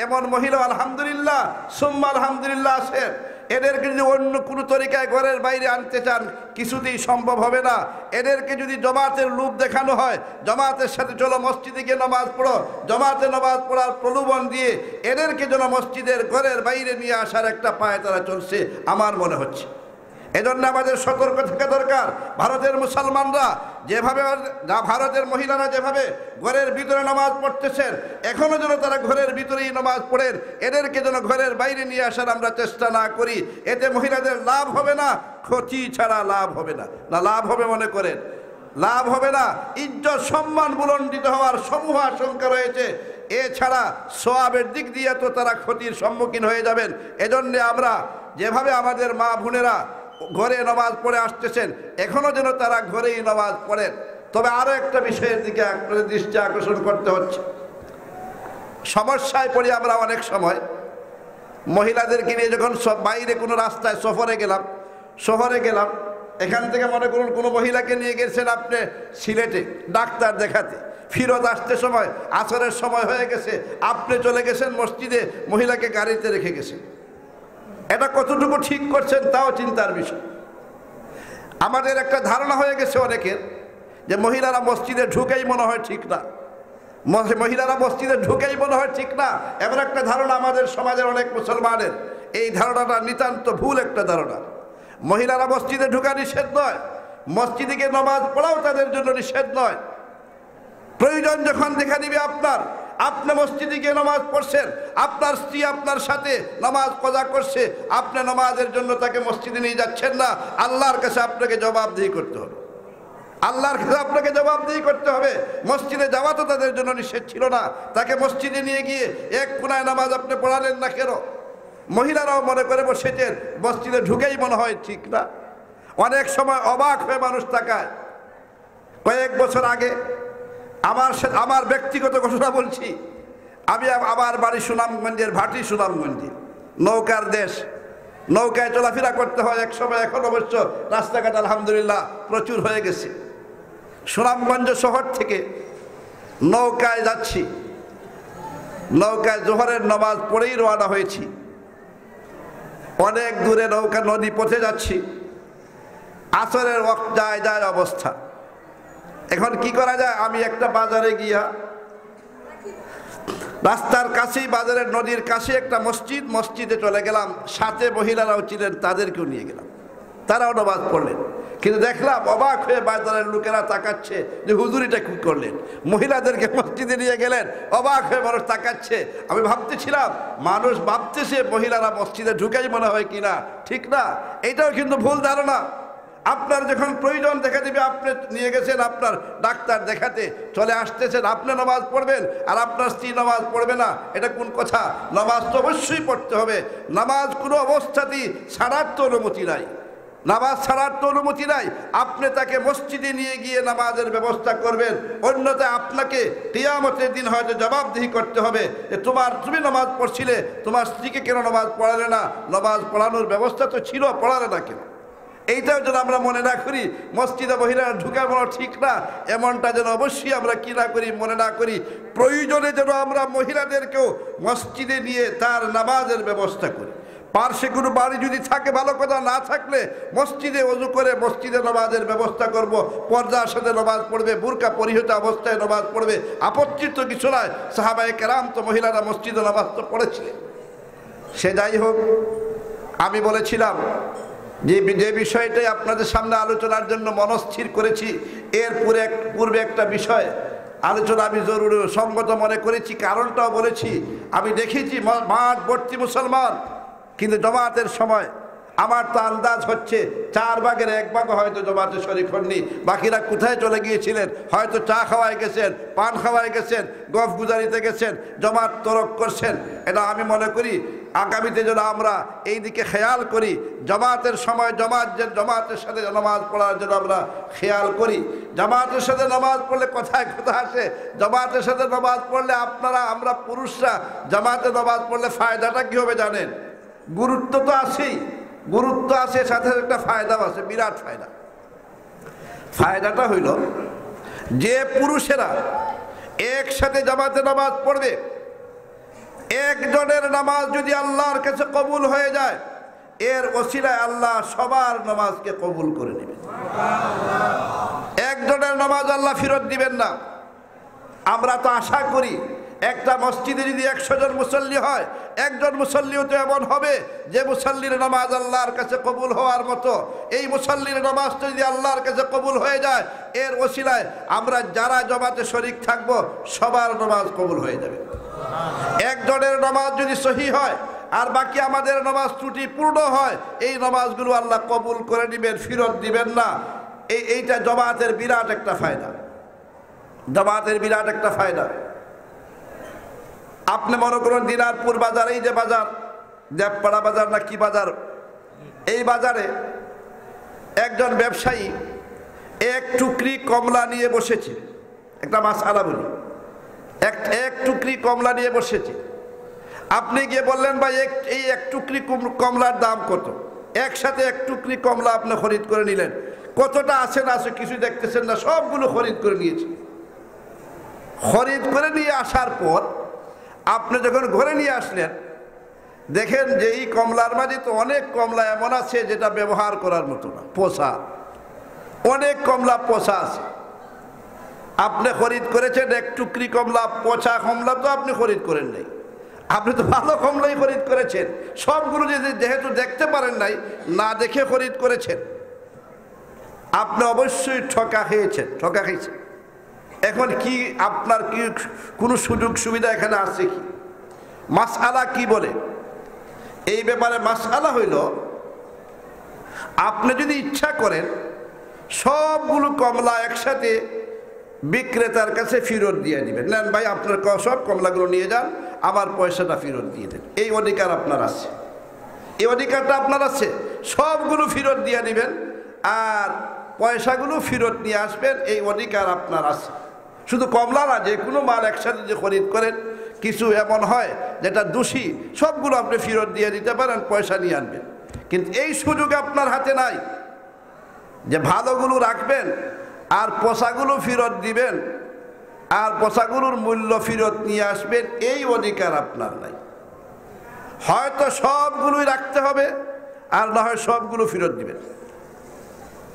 [SPEAKER 1] এমন মহিলা আলহামদুলিল্লাহ সুম্মা আলহামদুলিল্লাহ আছেন। এদেরকে যদি অন্য কোনো তরিকায় ঘরের বাইরে আনতে চান কিছুতেই সম্ভব হবে না। এদেরকে যদি জমাতের লোভ দেখানো হয়, জমাতের সাথে চলো মসজিদে গিয়ে নামাজ পড়ো, জমাতে নামাজ পড়ার প্রলোভন দিয়ে এদেরকে যেন মসজিদের ঘরের বাইরে নিয়ে আসার একটা পায়ে তারা চলছে আমার মনে হচ্ছে। এজন্য আমাদের সতর্ক থাকা দরকার। ভারতের মুসলমানরা যেভাবে, ভারতের মহিলারা যেভাবে ঘরের ভিতরে নামাজ পড়তেছেন, এখনো যেন তারা ঘরের ভিতরেই নামাজ পড়েন। এদেরকে যেন ঘরের বাইরে নিয়ে আসার আমরা চেষ্টা না করি। এতে মহিলাদের লাভ হবে না, ক্ষতি ছাড়া লাভ হবে না। না লাভ হবে মনে করেন? লাভ হবে না। ইজ্জত সম্মান বুলন্ডিত হওয়ার সমূহ আশঙ্কা রয়েছে। এছাড়া সওয়াবের দিক দিয়ে তো তারা ক্ষতির সম্মুখীন হয়ে যাবেন। এজন্য আমরা যেভাবে আমাদের মা বোনেরা ঘরে নামাজ পড়ে আসতেছেন, এখনো যেন তারা ঘরেই নামাজ পড়েন। তবে আরো একটা বিষয়ের দিকে আপনাদের দৃষ্টি আকর্ষণ করতে হচ্ছে। সমস্যায় পড়ি আমরা অনেক সময়। মহিলাদেরকে নিয়ে যখন বাইরে কোনো রাস্তায় শহরে গেলাম, এখান থেকে মনে করুন কোনো মহিলাকে নিয়ে গেছেন আপনি সিলেটে ডাক্তার দেখাতে, ফিরত আসতে সময় আসরের সময় হয়ে গেছে, আপনি চলে গেছেন মসজিদে, মহিলাকে গাড়িতে রেখে গেছেন। এটা কতটুকু ঠিক করছেন তাও চিন্তার বিষয়। আমাদের একটা ধারণা হয়ে গেছে অনেকের যে মহিলারা মসজিদে ঢুকেই মনে হয় ঠিক না, মহিলারা মসজিদে ঢুকেই মনে হয় ঠিক না। এমন একটা ধারণা আমাদের সমাজের অনেক মুসলমানের। এই ধারণাটা নিতান্ত ভুল একটা ধারণা। মহিলারা মসজিদে ঢুকা নিষেধ নয়, মসজিদে গিয়ে নামাজ পড়াও তাদের জন্য নিষেধ নয়। প্রয়োজন যখন দেখা দিবে আপনি মসজিদে গিয়ে নামাজ পড়ছেন, আপনার স্ত্রী আপনার সাথে নামাজ কাজা করছে, আপনি নামাজের জন্য তাকে মসজিদে নিয়ে যাচ্ছেন না, আল্লাহর কাছে আপনাকে জবাবদিহি করতে হবে। আল্লাহর কাছে আপনাকে জবাবদিহি করতে হবে। মসজিদে যাওয়া তো তাদের জন্য নিষেধ ছিল না, তাকে মসজিদে নিয়ে গিয়ে এক কোনায় নামাজ আপনি পড়ালেন না কেন? মহিলারাও মনে করে বসেছেন মসজিদে ঢুকেই মনে হয় ঠিক না। অনেক সময় অবাক হয়ে মানুষ তাকায়। কয়েক বছর আগে আমার ব্যক্তিগত ঘটনা বলছি। আমি আমার বাড়ি সুনামগঞ্জের ভাটি, সুনামগঞ্জে নৌকার দেশ, নৌকায় চলাফেরা করতে হয় এক সময়। এখন অবশ্য রাস্তাঘাট আলহামদুলিল্লাহ প্রচুর হয়ে গেছে। সুনামগঞ্জ শহর থেকে নৌকায় যাচ্ছি, নৌকায় জোহরের নামাজ পড়েই রওনা হয়েছি। অনেক দূরে নৌকা নদী পথে যাচ্ছি, আসরের ওয়াক্ত যায় অবস্থা। এখন কি করা যায়? আমি একটা বাজারে গিয়া রাস্তার কাছেই, বাজারের নদীর কাছে একটা মসজিদে চলে গেলাম। সাথে মহিলারাও ছিলেন, তাদেরকেও নিয়ে গেলাম, তারাও নামাজ পড়লেন। কিন্তু দেখলাম অবাক হয়ে বাজারের লোকেরা তাকাচ্ছে যে হুজুরিটা কি করলেন, মহিলাদেরকে মসজিদে নিয়ে গেলেন। অবাক হয়ে মানুষ তাকাচ্ছে। আমি ভাবতেছিলাম মানুষ ভাবতেছে মহিলারা মসজিদে ঢুকেই মনে হয় কিনা, ঠিক না। এটাও কিন্তু ভুল ধারণা। আপনার যখন প্রয়োজন দেখা দিবে, আপনি নিয়ে গেছেন আপনার ডাক্তার দেখাতে, চলে আসতেছেন, আপনি নামাজ পড়বেন আর আপনার স্ত্রী নামাজ পড়বে না, এটা কোন কথা? নামাজ তো অবশ্যই পড়তে হবে। নামাজ কোনো অবস্থাতেই ছাড়ার তো অনুমতি নাই, নামাজ ছাড়ার তো অনুমতি নাই। আপনি তাকে মসজিদে নিয়ে গিয়ে নামাজের ব্যবস্থা করবেন, অন্যথায় আপনাকে কিয়ামতের দিন হয়তো জবাবদিহি করতে হবে যে তুমি নামাজ পড়ছিলে, তোমার স্ত্রীকে কেন নামাজ পড়ালে না? নামাজ পড়ানোর ব্যবস্থা তো ছিল, পড়ালে না কেন? এইটাও যেন আমরা মনে না করি মসজিদে মহিলারা ঢুকা বলা ঠিক না, এমনটা যেন অবশ্যই আমরা কি না করি, মনে না করি। প্রয়োজনে যেন আমরা মহিলাদেরকেও মসজিদে নিয়ে তার নামাজের ব্যবস্থা করি। পার্শ্বে কোনো বাড়ি যদি থাকে ভালো কথা, না থাকলে মসজিদে ওযু করে মসজিদে নামাজের ব্যবস্থা করব। পর্দার সাথে নামাজ পড়বে, বুরকা পরিহিত অবস্থায় নামাজ পড়বে, আপত্তির তো কিছু নয়। সাহাবায়ে কেরাম তো মহিলারা মসজিদে নামাজ তো পড়েছিলেন। সে যাই হোক, আমি বলেছিলাম যে বিষয়টাই আপনাদের সামনে আলোচনার জন্য মনস্থির করেছি, এর পূর্বে একটা বিষয় আলোচনা আমি জরুরি সঙ্গত মনে করেছি, কারণটাও বলেছি। আমি দেখেছি মাঠ ভর্তি মুসলমান, কিন্তু জমাতের সময় আমার তো আন্দাজ হচ্ছে 4 ভাগের 1 ভাগ হয়তো জমাতে শরীক হননি। বাকিরা কোথায় চলে গিয়েছিলেন? হয়তো চা খাওয়ায় গেছেন, পান খাওয়ায় গেছেন, গফ গুজারিতে গেছেন, জমাত তরক করছেন। এটা আমি মনে করি আগামীতে যেন আমরা এই দিকে খেয়াল করি। জমাতের সময় জমাতের সাথে নামাজ পড়ার জন্য আমরা খেয়াল করি। জামাতের সাথে নামাজ পড়লে কথায় কথা আসে, জামাতের সাথে নামাজ পড়লে আমরা পুরুষরা জামাতে নামাজ পড়লে ফায়দাটা কী হবে জানেন? গুরুত্ব তো আছেই, গুরুত্ব আছে, সাথে একটা ফায়দাও আছে, বিরাট ফায়দা। ফায়দাটা হইল যে পুরুষেরা একসাথে জামাতে নামাজ পড়বে, একজনের নামাজ যদি আল্লাহর কাছে কবুল হয়ে যায়, এর ওসিলায় আল্লাহ সবার নামাজকে কবুল করে নেবেন। একজনের নামাজ আল্লাহ ফেরত দিবেন না। আমরা তো আশা করি একটা মসজিদে যদি 100 জন মুসল্লি হয়, একজন মুসল্লিও তো এমন হবে যে মুসল্লির নামাজ আল্লাহর কাছে কবুল হওয়ার মতো। এই মুসল্লির নামাজটা যদি আল্লাহর কাছে কবুল হয়ে যায়, এর ওসিলায় আমরা যারা জমাতে শরীক থাকবো সবার নামাজ কবুল হয়ে যাবে। একজনের নামাজ যদি সহি হয় আর বাকি আমাদের নামাজ ত্রুটিপূর্ণ হয়, এই নামাজগুলো আল্লাহ কবুল করে নেবেন, ফেরত দিবেন না। এইটা জমাতের বিরাট একটা ফায়দা, জমাতের বিরাট একটা ফায়দা। আপনি মনে করুন দিনারপুর বাজার, এই যে বাজার দেবপাড়া বাজার না কি বাজার, এই বাজারে একজন ব্যবসায়ী 1 টুকরি কমলা নিয়ে বসেছে। একটা মাসআলা বলি, এক টুকরি কমলা নিয়ে বসেছে। আপনি গিয়ে বললেন ভাই এই 1 টুকরি কমলার দাম কত? একসাথে 1 টুকরি কমলা আপনি খরিদ করে নিলেন। কতটা আছে না আছে কিছু দেখতেছেন না, সবগুলো খরিদ করে নিয়েছে। খরিদ করে নিয়ে আসার পর আপনি যখন ঘরে নিয়ে আসলেন, দেখেন যে এই কমলার মাঝে তো অনেক কমলা এমন আছে যেটা ব্যবহার করার মতো না, পচা। অনেক কমলা পচা আছে। আপনি খরিদ করেছেন 1 টুকরি কমলা, পচা কমলা তো আপনি খরিদ করেন নাই, আপনি তো ভালো কমলাই খরিদ করেছেন। সবগুলো যেহেতু দেখতে পারেন নাই, না দেখে খরিদ করেছেন, আপনি অবশ্যই ঠকা খেয়েছেন। এখন কি আপনার কি কোনো সুযোগ সুবিধা এখানে আছে কি? মাসআলা কি বলে এই ব্যাপারে? মাসআলা হইল, আপনি যদি ইচ্ছা করেন সবগুলো কমলা একসাথে বিক্রেতার কাছে ফেরত দিয়ে দিবেন, নেন ভাই আপনার সব কমলাগুলো নিয়ে যান, আমার পয়সাটা ফেরত দিয়ে দেন, এই অধিকার আপনার আছে। এই অধিকারটা আপনার আছে, সবগুলো ফেরত দিয়ে দিবেন আর পয়সাগুলো ফেরত নিয়ে আসবেন, এই অধিকার আপনার আছে। শুধু কমলা না, যে কোনো মাল একসাথে যে খরিদ করেন, কিছু এমন হয় যেটা দোষী, সবগুলো আপনি ফেরত দিয়ে দিতে পারেন, পয়সা নিয়ে আনবেন। কিন্তু এই সুযোগ আপনার হাতে নাই যে ভালোগুলো রাখবেন আর পচাগুলো ফেরত দিবেন আর পচাগুলোর মূল্য ফেরত নিয়ে আসবেন, এই অধিকার আপনার নাই। হয়তো সবগুলোই রাখতে হবে আর না হয় সবগুলো ফেরত দিবেন।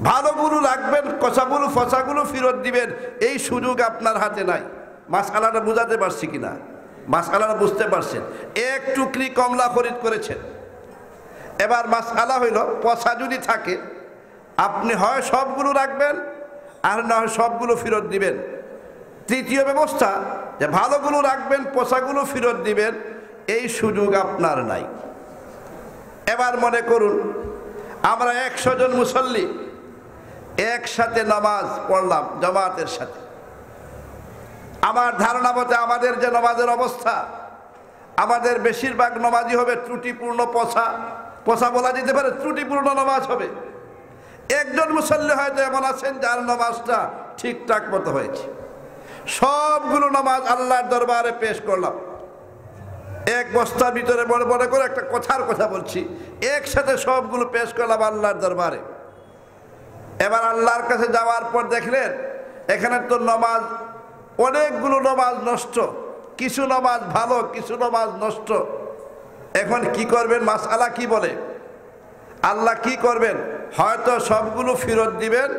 [SPEAKER 1] ভালোগুলো রাখবেন, পচাগুলো ফেরত দিবেন, এই সুযোগ আপনার হাতে নাই। মাসআলাটা বুঝাতে পারছি কিনা? মাসআলাটা বুঝতে পারছেন? 1 টুকরি কমলা খরিদ করেছেন। এবার মাসআলা হইল, পচা যদি থাকে আপনি হয় সবগুলো রাখবেন আর না হয় সবগুলো ফেরত দিবেন। তৃতীয় ব্যবস্থা যে ভালোগুলো রাখবেন, পচাগুলো ফেরত দিবেন, এই সুযোগ আপনার নাই। এবার মনে করুন আমরা 100 জন মুসল্লি একসাথে নামাজ পড়লাম জামাতের সাথে। আমার ধারণা মতে আমাদের যে নামাজের অবস্থা, আমাদের বেশিরভাগ নামাজই হবে ত্রুটিপূর্ণ, পচা বলা যেতে পারে, ত্রুটিপূর্ণ নামাজ হবে। একজন মুসল্লি হয়তো এমন আছেন যার নামাজটা ঠিকঠাক মতো হয়েছে। সবগুলো নামাজ আল্লাহর দরবারে পেশ করলাম, এক বস্তার ভিতরে মনে করে একটা কথার কথা বলছি, একসাথে সবগুলো পেশ করলাম আল্লাহর দরবারে। এবার আল্লাহর কাছে যাওয়ার পর দেখলেন এখানে তো নামাজ, অনেকগুলো নামাজ নষ্ট, কিছু নামাজ ভালো, কিছু নামাজ নষ্ট। এখন কি করবেন? মাসআলা কি বলে? আল্লাহ কি করবেন? হয়তো সবগুলো ফেরত দিবেন,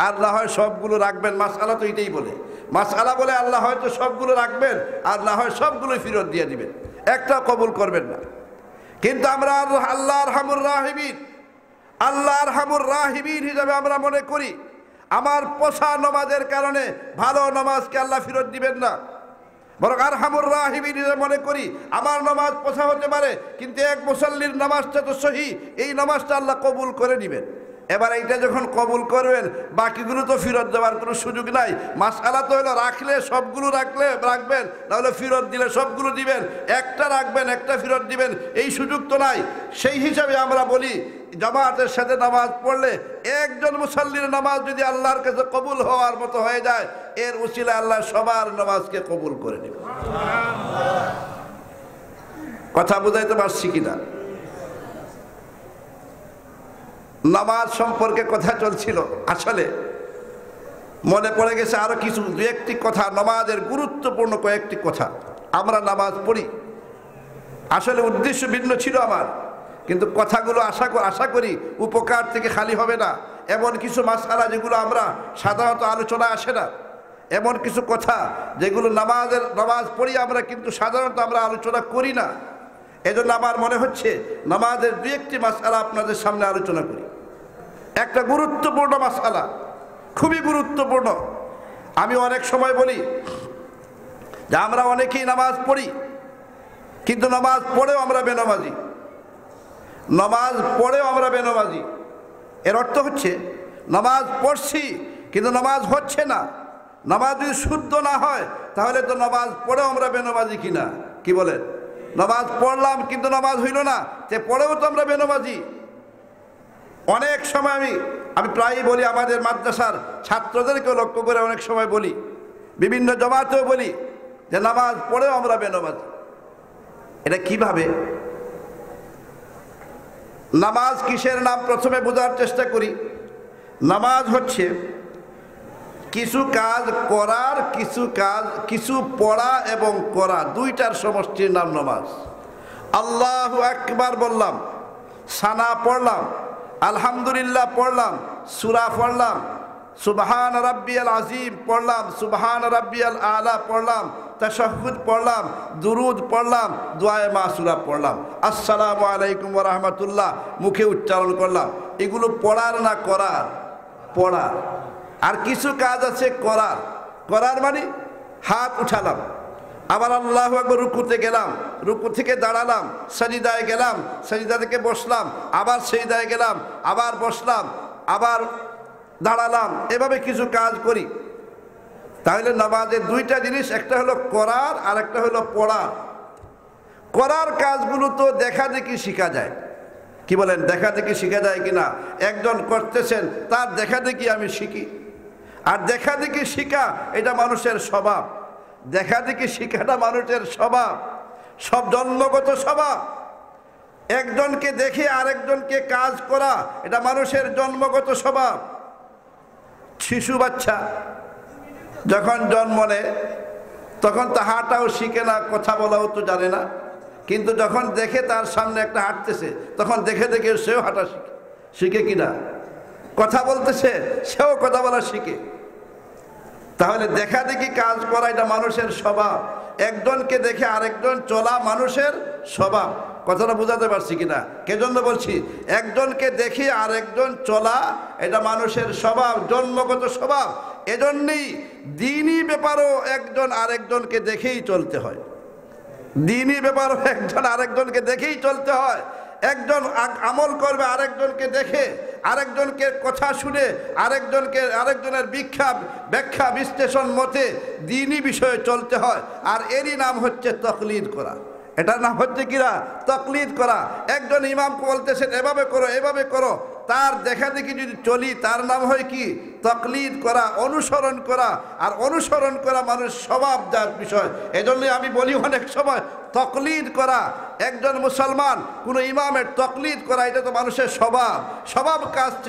[SPEAKER 1] আর না হয় সবগুলো রাখবেন। মাসআলা তো এটাই বলে। মাসআলা বলে আল্লাহ হয়তো সবগুলো রাখবেন, আর না হয় সবগুলো ফেরত দিয়ে দিবেন, একটা কবুল করবেন না। কিন্তু আমরা আল্লাহ আরহামুর রাহিমিন, আল্লাহ আরহামুর রাহিমিন হিসাবে আমরা মনে করি আমার পোষা নামাজের কারণে ভালো নামাজকে আল্লাহ ফেরত দিবেন না, বরং আরহামুর রাহিমিন হিসাবে মনে করি আমার নামাজ পোষা হতে পারে, কিন্তু এক মুসাল্লির নামাজটা তো সহি, এই নামাজটা আল্লাহ কবুল করে নেবেন। এবার এইটা যখন কবুল করবেন, বাকিগুলো তো ফেরত দেওয়ার কোনো সুযোগ নাই। মাসআলা তো হলো রাখলে সবগুলো রাখবেন, নাহলে ফেরত দিলে সবগুলো দিবেন, একটা রাখবেন একটা ফেরত দিবেন, এই সুযোগ তো নাই। সেই হিসাবে আমরা বলি জামাতের সাথে নামাজ পড়লে একজন মুসাল্লির নামাজ যদি আল্লাহর কাছে কবুল হওয়ার মতো হয়ে যায়, এর উসিলায় আল্লাহ সবার নামাজকে কবুল করে নেবে। কথা বুঝাইতে পারছি কিনা? নামাজ সম্পর্কে কথা চলছিল, আসলে মনে পড়ে গেছে আরো কিছু দু একটি কথা, নামাজের গুরুত্বপূর্ণ কয়েকটি কথা। আমরা নামাজ পড়ি, আসলে উদ্দেশ্য ভিন্ন ছিল আমার, কিন্তু কথাগুলো আশা করি উপকার থেকে খালি হবে না। এমন কিছু মাসআলা যেগুলো আমরা সাধারণত আলোচনা আসে না, এমন কিছু কথা যেগুলো নামাজ পড়ি আমরা, কিন্তু সাধারণত আমরা আলোচনা করি না। এজন্য আমার মনে হচ্ছে নামাজের দু একটি মাসআলা আপনাদের সামনে আলোচনা করি। একটা গুরুত্বপূর্ণ মাসআলা, খুবই গুরুত্বপূর্ণ। আমি অনেক সময় বলি যে আমরা অনেকেই নামাজ পড়ি, কিন্তু নামাজ পড়েও আমরা বেনামাজি। নামাজ পড়েও আমরা বেনামাজি, এর অর্থ হচ্ছে নামাজ পড়ছি কিন্তু নামাজ হচ্ছে না। নামাজ যদি শুদ্ধ না হয় তাহলে তো নামাজ পড়েও আমরা বেনামাজি কিনা, কি বলেন? নামাজ পড়লাম কিন্তু নামাজ হইল না, সে পড়েও তো আমরা বেনামাজি। অনেক সময় আমি প্রায়ই বলি, আমাদের মাদ্রাসার ছাত্রদেরকেও লক্ষ্য করে অনেক সময় বলি, বিভিন্ন জমাতেও বলি যে নামাজ পড়েও আমরা বেনামাজি। এটা কিভাবে? নামাজ কিসের নাম প্রথমে বোঝার চেষ্টা করি। নামাজ হচ্ছে কিছু কাজ করার, কিছু পড়া এবং করা, দুইটার সমষ্টির নাম নামাজ। আল্লাহু আকবার বললাম, সানা পড়লাম, আলহামদুলিল্লাহ পড়লাম, সূরা পড়লাম, সুবহান রাব্বিয়াল আযীম পড়লাম, সুবহান রাব্বিয়াল আলা পড়লাম, তাশাহুদ পড়লাম, দুরুদ পড়লাম, দুআয়ে মাসুরা পড়লাম, আসসালামু আলাইকুম ওয়া রাহমাতুল্লাহ মুখে উচ্চারণ করলাম। এগুলো পড়ার না করার? পড়ার। আর কিছু কাজ আছে করার মানে হাত উঠালাম, আবার আল্লাহু আকবার রুকুতে গেলাম, রুকু থেকে দাঁড়ালাম, সাজদায় গেলাম, সাজদা থেকে বসলাম, আবার সাজদায় গেলাম, আবার বসলাম, আবার দাঁড়ালাম, এভাবে কিছু কাজ করি। তাহলে নামাজের দুইটা জিনিস, একটা হলো করার আর একটা হলো পড়ার। করার কাজগুলো তো দেখা দেখি শেখা যায়, কি বলেন? দেখা দেখি শেখা যায় কিনা? একজন করতেছেন, তার দেখা দেখি আমি শিখি। আর দেখা দেখি শিখা এটা মানুষের স্বভাব, দেখা দেখি শিখাটা মানুষের স্বভাব, সব জন্মগত স্বভাব। একজনকে দেখে আরেকজনকে কাজ করা এটা মানুষের জন্মগত স্বভাব। শিশু বাচ্চা যখন জন্ম নেয় তখন তো হাঁটাও শিখে না, কথা বলাও তো জানে না, কিন্তু যখন দেখে তার সামনে একটা হাঁটতেছে তখন দেখে দেখে সেও হাঁটা শিখে কিনা? কথা বলতেছে, সেও কথা বলা শিখে। তাহলে দেখা দেখি কাজ করা এটা মানুষের স্বভাব। একজনকে দেখে আরেকজন চলা মানুষের স্বভাব। কথাটা বোঝাতে পারছি কিনা? কেজন্য বলছি একজনকে দেখে আরেকজন চলা এটা মানুষের স্বভাব, জন্মগত স্বভাব। এজন্যই দ্বীনি ব্যাপারও একজন আরেকজনকে দেখেই চলতে হয়। দ্বীনি ব্যাপারও একজন আরেকজনকে দেখেই চলতে হয়। একজন আমল করবে আরেকজনকে দেখে, আরেকজনকে কথা শুনে, আরেকজনের ব্যাখ্যা বিশ্লেষণ মতে দ্বীনি বিষয়ে চলতে হয়। আর এরই নাম হচ্ছে তাকলিদ করা। এটার নাম হচ্ছে কিরা? তাকলিদ করা। একজন ইমাম বলতেছেন এভাবে করো, এভাবে করো, তার দেখা দেখি যদি চলি তার নাম হয় কি তাকলিদ করা, অনুসরণ করা। আর অনুসরণ করা মানুষ স্বভাবজাত বিষয়। এজন্যই আমি বলি অনেক সময় তাকলিদ করা, একজন মুসলমান কোনো ইমামের তাকলিদ করা এটা তো মানুষের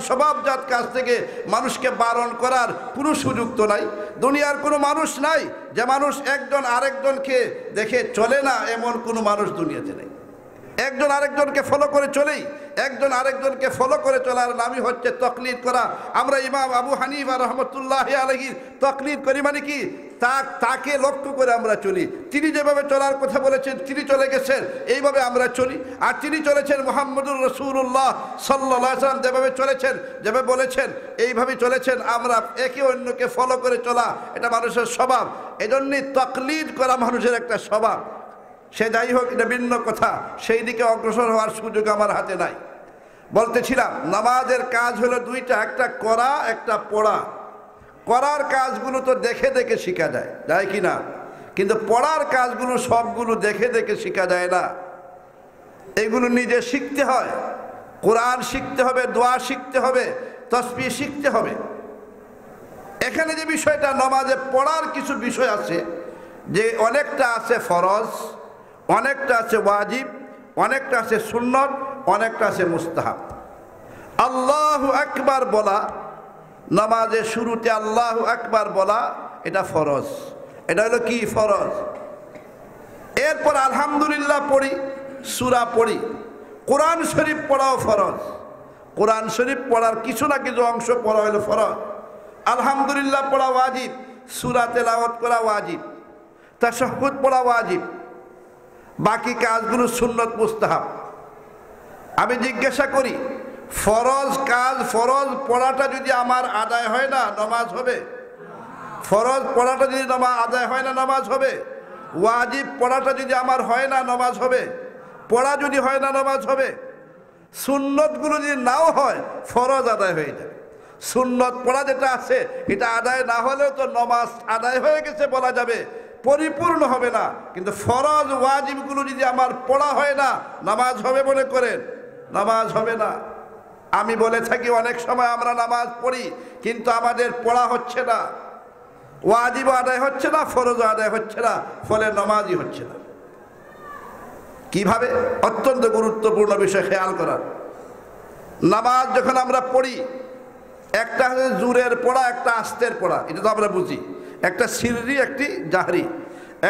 [SPEAKER 1] স্বভাবজাত কাজ থেকে মানুষকে বারণ করার কোনো সুযোগ তো নাই। দুনিয়ার কোনো মানুষ নাই যে মানুষ একজন আরেকজনকে দেখে চলে না, এমন কোনো মানুষ দুনিয়াতে নেই। একজন আরেকজনকে ফলো করে চলেই, একজন আরেকজনকে ফলো করে চলার নামই হচ্ছে তাকলিদ করা। আমরা ইমাম আবু হানিফা রহমতুল্লাহ আলাইহির তাকলিদ করি, মানে কি তাকে লক্ষ্য করে আমরা চলি। তিনি যেভাবে চলার কথা বলেছেন, তিনি চলে গেছেন, এইভাবে আমরা চলি। আর তিনি চলেছেন মুহাম্মদুর রাসূলুল্লাহ সাল্লাল্লাহু আলাইহি ওয়াসাল্লাম যেভাবে চলেছেন, যেভাবে বলেছেন, এইভাবে চলেছেন। আমরা একে অন্যকে ফলো করে চলা এটা মানুষের স্বভাব। এজন্যই তাকলিদ করা মানুষের একটা স্বভাব। সে যাই হোক, এটা ভিন্ন কথা, সেই দিকে অগ্রসর হওয়ার সুযোগ আমার হাতে নাই। বলতেছিলাম নামাজের কাজ হলো দুইটা, একটা করা, একটা পড়া। করার কাজগুলো তো দেখে দেখে শেখা যায়, যায় কি না? কিন্তু পড়ার কাজগুলো সবগুলো দেখে দেখে শেখা যায় না, এগুলো নিজে শিখতে হয়। কোরআন শিখতে হবে, দোয়া শিখতে হবে, তাসবিহ শিখতে হবে। এখানে যে বিষয়টা, নামাজে পড়ার কিছু বিষয় আছে, যে অনেকটা আছে ফরজ, অনেকটা আছে ওয়াজিব, অনেকটা আছে সুন্নত, অনেকটা আছে মুস্তাহাব। আল্লাহু আকবার বলা, নামাজের শুরুতে আল্লাহু আকবার বলা, এটা ফরজ। এটা হলো কি? ফরজ। এরপর আলহামদুলিল্লাহ পড়ি, সূরা পড়ি। কোরআন শরীফ পড়াও ফরজ। কোরআন শরীফ পড়ার কিছু না কিছু অংশ পড়া হলো ফরজ। আলহামদুলিল্লাহ পড়া ওয়াজিব, সূরা তেলাওয়াত করা ওয়াজিব, তাশাহুদ পড়া ওয়াজিব, বাকি কাজগুলো সুন্নত মুস্তাহাব। আমি জিজ্ঞাসা করি, ফরজ কাজ, ফরজ পড়াটা যদি আমার আদায় হয় না, নামাজ হবে? ফরজ পড়াটা যদি আদায় হয় না, নামাজ হবে? ওয়াজিব পড়াটা যদি আমার হয় না, নামাজ হবে? পড়া যদি হয় না, নামাজ হবে? সুন্নতগুলো যদি নাও হয়, ফরজ আদায় হয়ে যায়। সুন্নত পড়া যেটা আছে, এটা আদায় না হলেও তো নামাজ আদায় হয়ে গেছে বলা যাবে, পরিপূর্ণ হবে না। কিন্তু ফরজ ওয়াজিবগুলো যদি আমার পড়া হয় না, নামাজ হবে মনে করেন? নামাজ হবে না। আমি বলে থাকি অনেক সময় আমরা নামাজ পড়ি, কিন্তু আমাদের পড়া হচ্ছে না, ওয়াজিব আদায় হচ্ছে না, ফরজ আদায় হচ্ছে না, ফলে নামাজই হচ্ছে না। কিভাবে? অত্যন্ত গুরুত্বপূর্ণ বিষয় খেয়াল করার। নামাজ যখন আমরা পড়ি, একটা হচ্ছে জোরের পড়া, একটা আস্তের পড়া, এটা তো আমরা বুঝি। একটা সিররি, একটি জাহরি,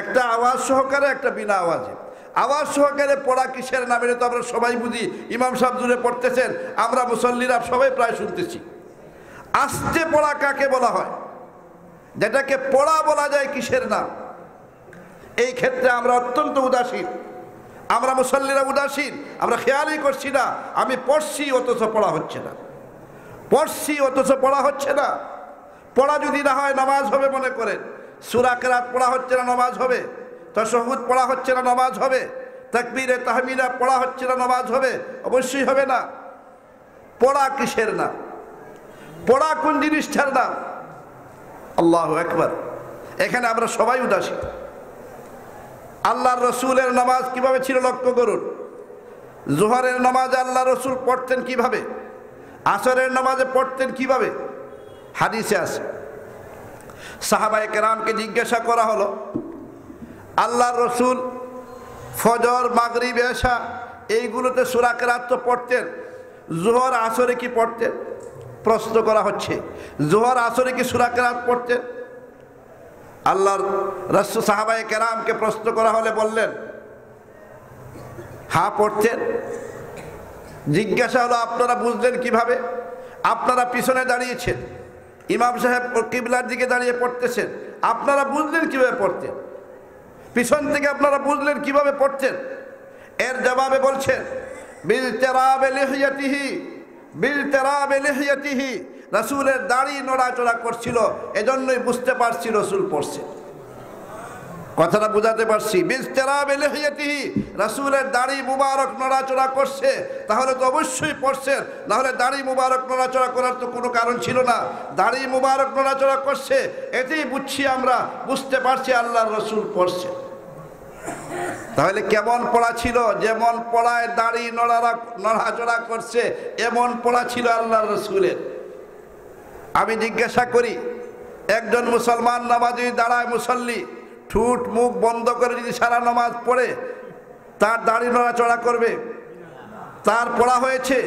[SPEAKER 1] একটা আওয়াজ সহকারে, একটা বিনা আওয়াজে। আওয়াজ সহকারে পড়া কিসের নামে তো আমরা সবাই বুঝি। ইমাম সাহেব জোরে পড়তেছেন, আমরা মুসল্লিরা সবাই প্রায় শুনতেছি। আস্তে পড়া কাকে বলা হয়? যেটাকে পড়া বলা যায় কিসের নাম? এই ক্ষেত্রে আমরা অত্যন্ত উদাসীন, আমরা মুসল্লিরা উদাসীন, আমরা খেয়ালই করছি না। আমি পড়ছি অথচ পড়া হচ্ছে না, পড়ছি অথচ পড়া হচ্ছে না। পড়া যদি না হয়, নামাজ হবে মনে করেন? সূরা কেরাত পড়া হচ্ছে না, নামাজ হবে? তাশাহুদ পড়া হচ্ছে না, নামাজ হবে? তাকবীরে তাহমিলা পড়া হচ্ছে না, নামাজ হবে? অবশ্যই হবে না। পড়া কিসের নাম? পড়া কোন জিনিসটার নাম? আল্লাহু আকবার। এখানে আমরা সবাই উদাসীন। আল্লাহর রসুলের নামাজ কিভাবে ছিল লক্ষ্য করুন। জোহরের নামাজে আল্লাহ রসুল পড়তেন কিভাবে, আসরের নামাজে পড়তেন কিভাবে, হাদিসে আছে। সাহাবায়ে কেরামকে জিজ্ঞাসা করা হলো, আল্লাহর রসুল ফজর, মাগরিব, এশা এইগুলোতে সূরা কেরাত তো পড়তেন, জোহর আসরে কি পড়তেন? প্রশ্ন করা হচ্ছে, জোহর আসরে কি সূরা কেরাত পড়তেন? আল্লাহর রাসূল সাহাবায়ে কেরামকে প্রশ্ন করা হলে বললেন, হ্যাঁ পড়তেন। জিজ্ঞাসা হলো, আপনারা বুঝলেন কিভাবে? আপনারা পিছনে দাঁড়িয়েছেন, ইমাম সাহেব কিবলার দিকে দাঁড়িয়ে পড়তেছেন, আপনারা বুঝলেন কিভাবে পড়তেন? পিছন থেকে আপনারা বুঝলেন কিভাবে পড়তেন? এর জবাবে বলছেন, বিলতিরাবে লিহিয়াতিহি, বিলতিরাবে লিহিয়াতিহি, রাসূলের দাড়ি নড়াচড়া করছিল, এজন্যই বুঝতে পারছি রাসূল পড়ছে। কথাটা বুঝাতে পারছি? বিলতিরাবে লিহিয়াতিহি, রাসূলের দাড়ি মুবারক নড়াচড়া করছে, তাহলে তো অবশ্যই পড়ছেন, না হলে দাড়ি মুবারক নড়াচড়া করার তো কোনো কারণ ছিল না। দাড়ি মুবারক নড়াচড়া করছে, এতেই বুঝছি, আমরা বুঝতে পারছি আল্লাহর রাসূল পড়ছে। তাহলে কেমন পড়া ছিল? যেমন পড়ায় দাড়ি নড়াচড়া করছে এমন পড়া ছিল আল্লাহর রাসূলের। আমি জিজ্ঞাসা করি, একজন মুসলমান নামাজি দাঁড়ায়, মুসল্লি ঠুট মুখ বন্ধ করে যদি সারা নামাজ পড়ে, তার দাড়ি নড়াচড়া করবে? তার পড়া হয়েছে?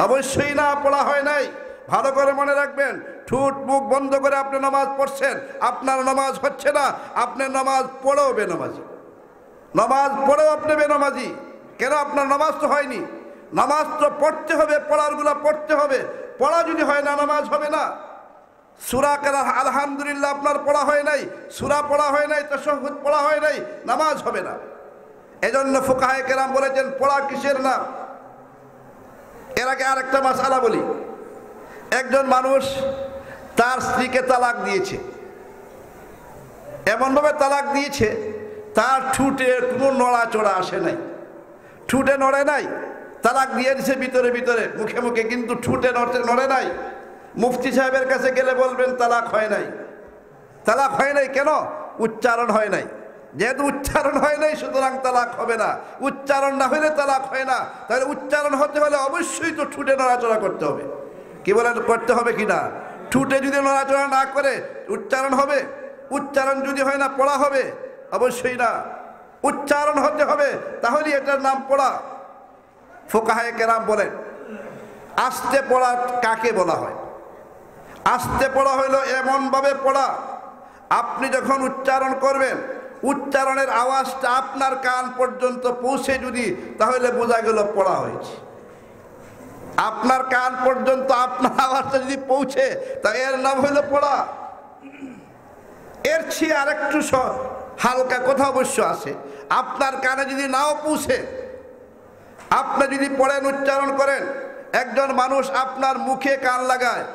[SPEAKER 1] অবশ্যই না, পড়া হয় নাই। ভালো করে মনে রাখবেন, ঠুট মুখ বন্ধ করে আপনি নামাজ পড়ছেন, আপনার নামাজ হচ্ছে না, আপনি নামাজ পড়েও বেনামাজি। নামাজ পড়েও আপনি বেনামাজি। কেন? আপনার নামাজ তো হয়নি। নামাজ তো পড়তে হবে, পড়ারগুলো পড়তে হবে। পড়া যদি হয় না, নামাজ হবে না। সূরা কেরাত আলহামদুলিল্লাহ আপনার পড়া হয় নাই, সূরা পড়া হয় নাই, তাশাহুদ পড়া হয় নাই, নামাজ হবে না। এজন্য ফুকাহায়ে কেরাম বলেছেন পড়া কিসের নাম। এর আগে আরেকটা মাসআলা বলি। একজন মানুষ তার স্ত্রীকে তালাক দিয়েছে, এমনভাবে তালাক দিয়েছে তার ঠুটে কোনো নড়াচড়া আসে নাই, ঠুটে নড়ে নাই। তালাক দিয়ে দিছে ভিতরে ভিতরে, মুখে মুখে, কিন্তু ঠুটে নড়ে নাই। মুফতি সাহেবের কাছে গেলে বলবেন তালাক হয় নাই। তালাক হয় নাই কেন? উচ্চারণ হয় নাই। যেহেতু উচ্চারণ হয় নাই সুতরাং তালাক হবে না। উচ্চারণ না হলে তালাক হয় না। তাহলে উচ্চারণ হতে হলে অবশ্যই তো ঠুটে নড়াচড়া করতে হবে। কি বলেন, করতে হবে কি না? ঠুটে যদি নড়াচড়া না করে উচ্চারণ হবে? উচ্চারণ যদি হয় না পড়া হবে? অবশ্যই না, উচ্চারণ হতে হবে, তাহলে এটার নাম পড়া। ফুকাহায়ে কেরাম বলেন আস্তে পড়া কাকে বলা হয়? আস্তে পড়া হইল এমনভাবে পড়া, আপনি যখন উচ্চারণ করবেন উচ্চারণের আওয়াজটা আপনার কান পর্যন্ত পৌঁছে যদি, তাহলে বোঝা গেল পড়া হয়েছে। আপনার কান পর্যন্ত আপনার আওয়াজটা যদি পৌঁছে, তা এর নাম হইল পড়া। এর চেয়ে আরেকটু হালকা কথা অবশ্য আছে। আপনার কানে যদি নাও পৌঁছে, আপনি যদি পড়েন, উচ্চারণ করেন, একজন মানুষ আপনার মুখে কান লাগায়,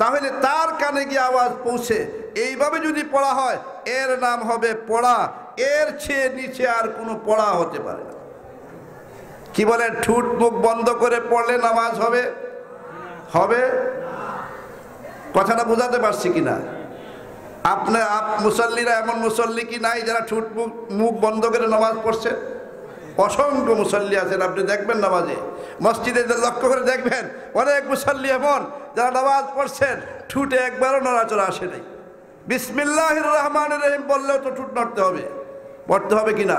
[SPEAKER 1] তাহলে তার কানে গিয়ে আওয়াজ পৌঁছে, এইভাবে যদি পড়া হয় এর নাম হবে পড়া। এর চেয়ে নিচে আর কোনো পড়া হতে পারে না। কি বলেন, ঠুট মুখ বন্ধ করে পড়লে নামাজ হবে? হবে? কথাটা বোঝাতে পারছি কিনা? আপনার মুসল্লিরা এমন মুসল্লি কি নাই যারা ঠুট মুখ বন্ধ করে নামাজ পড়ছে? অসংখ্য মুসল্লি আছেন, আপনি দেখবেন নামাজে, মসজিদে লক্ষ্য করে দেখবেন অনেক মুসল্লি এমন যারা নামাজ পড়ছেন ঠুটে একবারও নড়াচড়া আসে নাই। বিসমিল্লাহির রহমানির রহিম বললেও তো ঠুট নড়তে হবে, পড়তে হবে কিনা?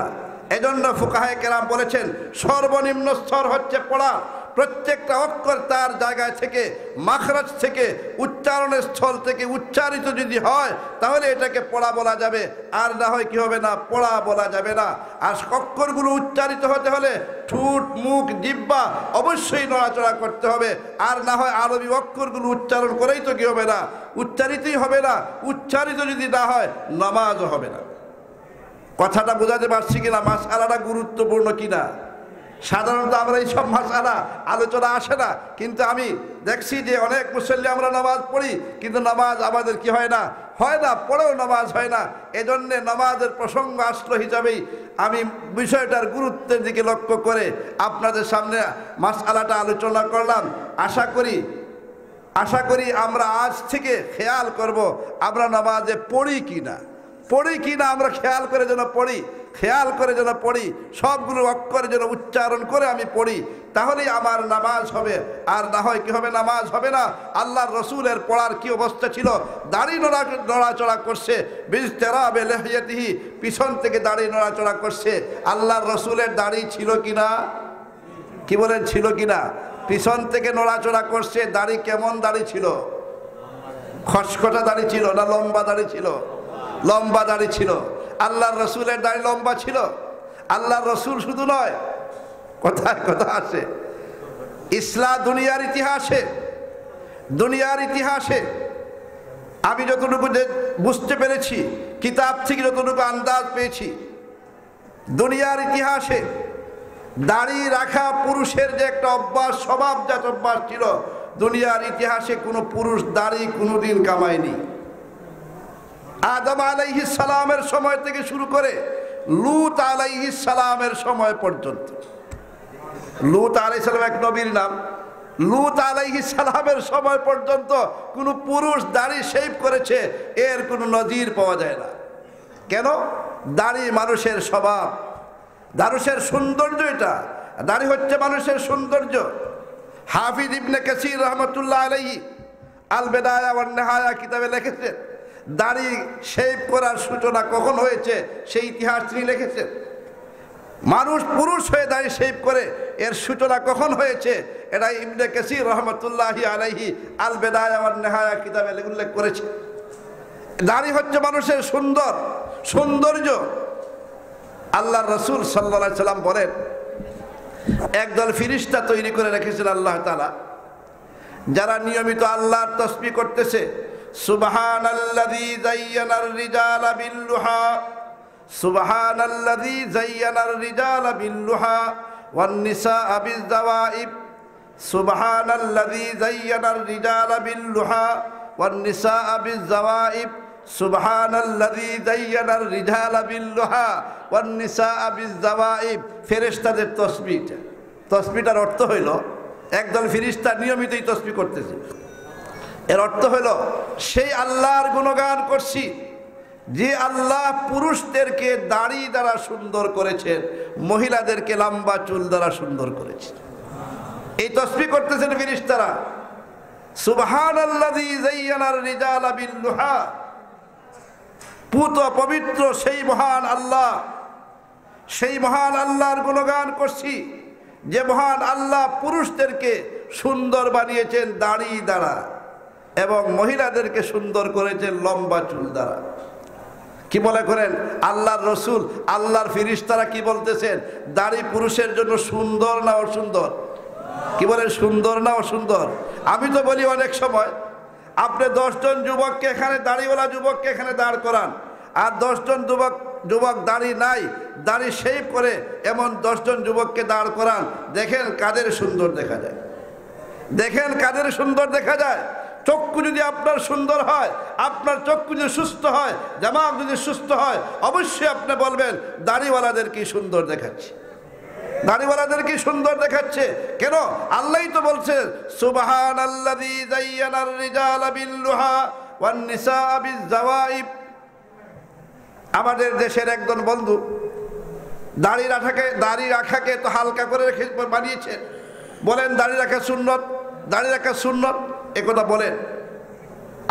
[SPEAKER 1] এজন্য ফুকাহায়ে কেরাম বলেছেন সর্বনিম্ন স্তর হচ্ছে পড়া। প্রত্যেকটা অক্ষর তার জায়গায় থেকে, মাখরাজ থেকে, উচ্চারণের স্থল থেকে উচ্চারিত যদি হয় তাহলে এটাকে পড়া বলা যাবে, আর না হয় কি হবে না, পড়া বলা যাবে না। আর অক্ষরগুলো উচ্চারিত হতে হলে ঠোঁট, মুখ, জিহ্বা অবশ্যই নড়াচড়া করতে হবে, আর না হয় আরবি অক্ষরগুলো উচ্চারণ করেই তো কি হবে না, উচ্চারিতই হবে না। উচ্চারিত যদি না হয় নামাজও হবে না। কথাটা বোঝাতে পারছি কিনা? মাসআলাটা গুরুত্বপূর্ণ কিনা? সাধারণত আমরা এই সব মাসআলা আলোচনা আসে না, কিন্তু আমি দেখছি যে অনেক মুসল্লি আমরা নামাজ পড়ি, কিন্তু নামাজ আমাদের কি হয় না, পড়েও নামাজ হয় না। এজন্য নামাজের প্রসঙ্গ আসলো হিসাবেই আমি বিষয়টার গুরুত্বের দিকে লক্ষ্য করে আপনাদের সামনে মাসআলাটা আলোচনা করলাম। আশা করি আমরা আজ থেকে খেয়াল করব আমরা নামাজে পড়ি কিনা, আমরা খেয়াল করে যেন পড়ি, সবগুলো অক্ষর যেন উচ্চারণ করে আমি পড়ি, তাহলেই আমার নামাজ হবে। আর না হয় কি হবে, নামাজ হবে না। আল্লাহর রসুলের পড়ার কি অবস্থা ছিল? দাড়ি নড়াচড়া করছে, বিজতেরাবে লিহিয়াতিহি, পিছন থেকে দাড়ি নড়াচড়া করছে। আল্লাহর রসুলের দাড়ি ছিল কিনা? কি বলেন, ছিল কিনা? পিছন থেকে নড়াচড়া করছে। দাড়ি কেমন দাড়ি ছিল? খসখসা দাড়ি ছিল না লম্বা দাড়ি ছিল? লম্বা দাড়ি ছিল। আল্লাহর রসুলের দাড়ি লম্বা ছিল। আল্লাহর রসুল শুধু নয়, কথায় কথা আছে, ইসলাম দুনিয়ার ইতিহাসে আমি যতটুকু বুঝতে পেরেছি, কিতাব থেকে যতটুকু আন্দাজ পেয়েছি, দুনিয়ার ইতিহাসে দাড়ি রাখা পুরুষের যে একটা অভ্যাস, স্বভাবজাত অভ্যাস ছিল, দুনিয়ার ইতিহাসে কোনো পুরুষ দাড়ি কোনোদিন কামায়নি। আদম আলাইহিস সালামের সময় থেকে শুরু করে লূত আলাইহিস সালামের সময় পর্যন্ত, লূত আলাইহিস সালাম এক নবীর নাম, লূত আলাইহিস সালামের সময় পর্যন্ত কোনো পুরুষ দাড়ি শেভ করেছে এর কোনো নজির পাওয়া যায় না। কেন? দাড়ি মানুষের স্বভাব, মানুষের সৌন্দর্য এটা, দাড়ি হচ্ছে মানুষের সৌন্দর্য। হাফিজ ইবনে কাসির রহমতুল্লাহ আলাইহি আল বিদায়া ওয়ান নিহায়া কিতাবে লিখেছেন, দাড়ি শেভ করার সূচনা কখন হয়েছে সেই ইতিহাস তিনি লিখেছেন। মানুষ পুরুষ হয়ে দাড়ি শেভ করে এর সূচনা কখন হয়েছে এটা ইবনে কাসির রহমতুল্লাহি আলাইহি আল বিদায়া ওয়ান নিহায়া কিতাবে উল্লেখ করেছে। দাড়ি হচ্ছে মানুষের সৌন্দর্য। আল্লাহর রাসূল সাল্লাল্লাহু আলাইহি সাল্লাম বলেন, একদল ফেরেশতা তৈরি করে রেখেছেন আল্লাহ তাআলা, যারা নিয়মিত আল্লাহর তাসবিহ করতেছে। সুবহানাল্লাযী যায়্যানার রিজালা বিল্লুহা, সুবহানাল্লাযী যায়্যানার রিজালা বিল্লুহা ওয়ান নিসাআ বিযওয়াইব, সুবহানাল্লাযী যায়্যানার রিজালা বিল্লুহা ওয়ান নিসাআ বিযওয়াইব, সুবহানাল্লাযী যায়্যানার রিজালা বিল্লুহা ওয়ান নিসাআ বিযওয়াইব। ফেরেশতাদের তাসবিহটার অর্থ হইল একদল ফেরেশতা নিয়মিতই তাসবিহ করতেছে। এর অর্থ হইল সেই আল্লাহর গুণগান করছি যে আল্লাহ পুরুষদেরকে দাড়ি দ্বারা সুন্দর করেছেন, মহিলাদেরকে লম্বা চুল দ্বারা সুন্দর করেছেন। এই তাসবিহ করতেছেন ফেরেশতারা। সুবহানাল্লাযী যায়্যানার রিজালা বিল্লুহা, পুত পবিত্র সেই মহান আল্লাহ, সেই মহান আল্লাহর গুণগান করছি যে মহান আল্লাহ পুরুষদেরকে সুন্দর বানিয়েছেন দাড়ি দ্বারা এবং মহিলাদেরকে সুন্দর করেছেন লম্বা চুল দ্বারা। কি মনে করেন আল্লাহর রসুল, আল্লাহর ফেরেশতারা কি বলতেছেন? দাড়ি পুরুষের জন্য সুন্দর না অসুন্দর? কি বলেন, সুন্দর না অসুন্দর? আমি তো বলি অনেক সময় আপনি 10 জন যুবককে এখানে, দাড়িওয়ালা যুবককে এখানে দাঁড় করান, আর 10 জন যুবক দাড়ি নাই, দাড়ি শেভ করে এমন 10 জন যুবককে দাঁড় করান, দেখেন কাদের সুন্দর দেখা যায়, দেখেন কাদের সুন্দর দেখা যায়। চক্ষু যদি আপনার সুন্দর হয়, আপনার চক্ষু যদি সুস্থ হয়, জামাত যদি সুস্থ হয়, অবশ্যই আপনি বলবেন দাড়িওয়ালাদের কি সুন্দর দেখাচ্ছে, দাড়িওয়ালাদের কি সুন্দর দেখাচ্ছে। কেন? আল্লাহই তো বলছে সুবহানাল্লাযী যায়্যানার রিজালা বিল্লুহা ওয়ান নিসাআ বিযওয়াইব। আমাদের দেশের একজন বন্ধু দাড়ি রাখাকে তো হালকা করে রেখে বানিয়েছে, বলেন দাড়ি রাখা সুন্নত, দাড়ি রাখা সুন্নত, একথা বলেন।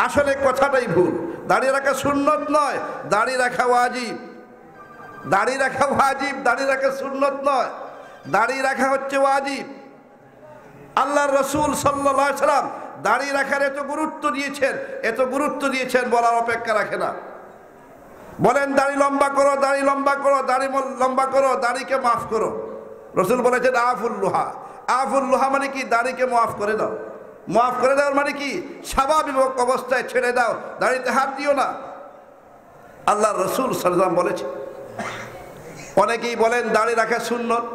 [SPEAKER 1] আসলে কথাটাই ভুল। দাড়ি রাখা সুন্নত নয়, দাড়ি রাখা ওয়াজিব। দাড়ি রাখা ওয়াজিব, দাড়ি রাখা সুন্নত নয়, দাড়ি রাখা হচ্ছে ওয়াজিব। আল্লাহর রাসূল সাল্লাল্লাহু আলাইহি সাল্লাম দাড়ি রাখার এত গুরুত্ব দিয়েছেন, বলার অপেক্ষা রাখে না। বলেন দাড়ি লম্বা করো, দাড়ি লম্বা করো, দাড়ি লম্বা করো, দাড়িকে মাফ করো। রাসূল বলেছেন আফুল্লুহা। আফুল্লুহা মানে কি? দাড়িকে মাফ করে দাও। মাফ করে দেওয়ার মানে কি? স্বাভাবিক অবস্থায় ছেড়ে দাও, দাড়িতে হাত দিও না। আল্লাহর রাসূল সাল্লাল্লাহু আলাইহি ওয়াসাল্লাম বলেছে। অনেকেই বলেন দাড়ি রাখা সুন্নত,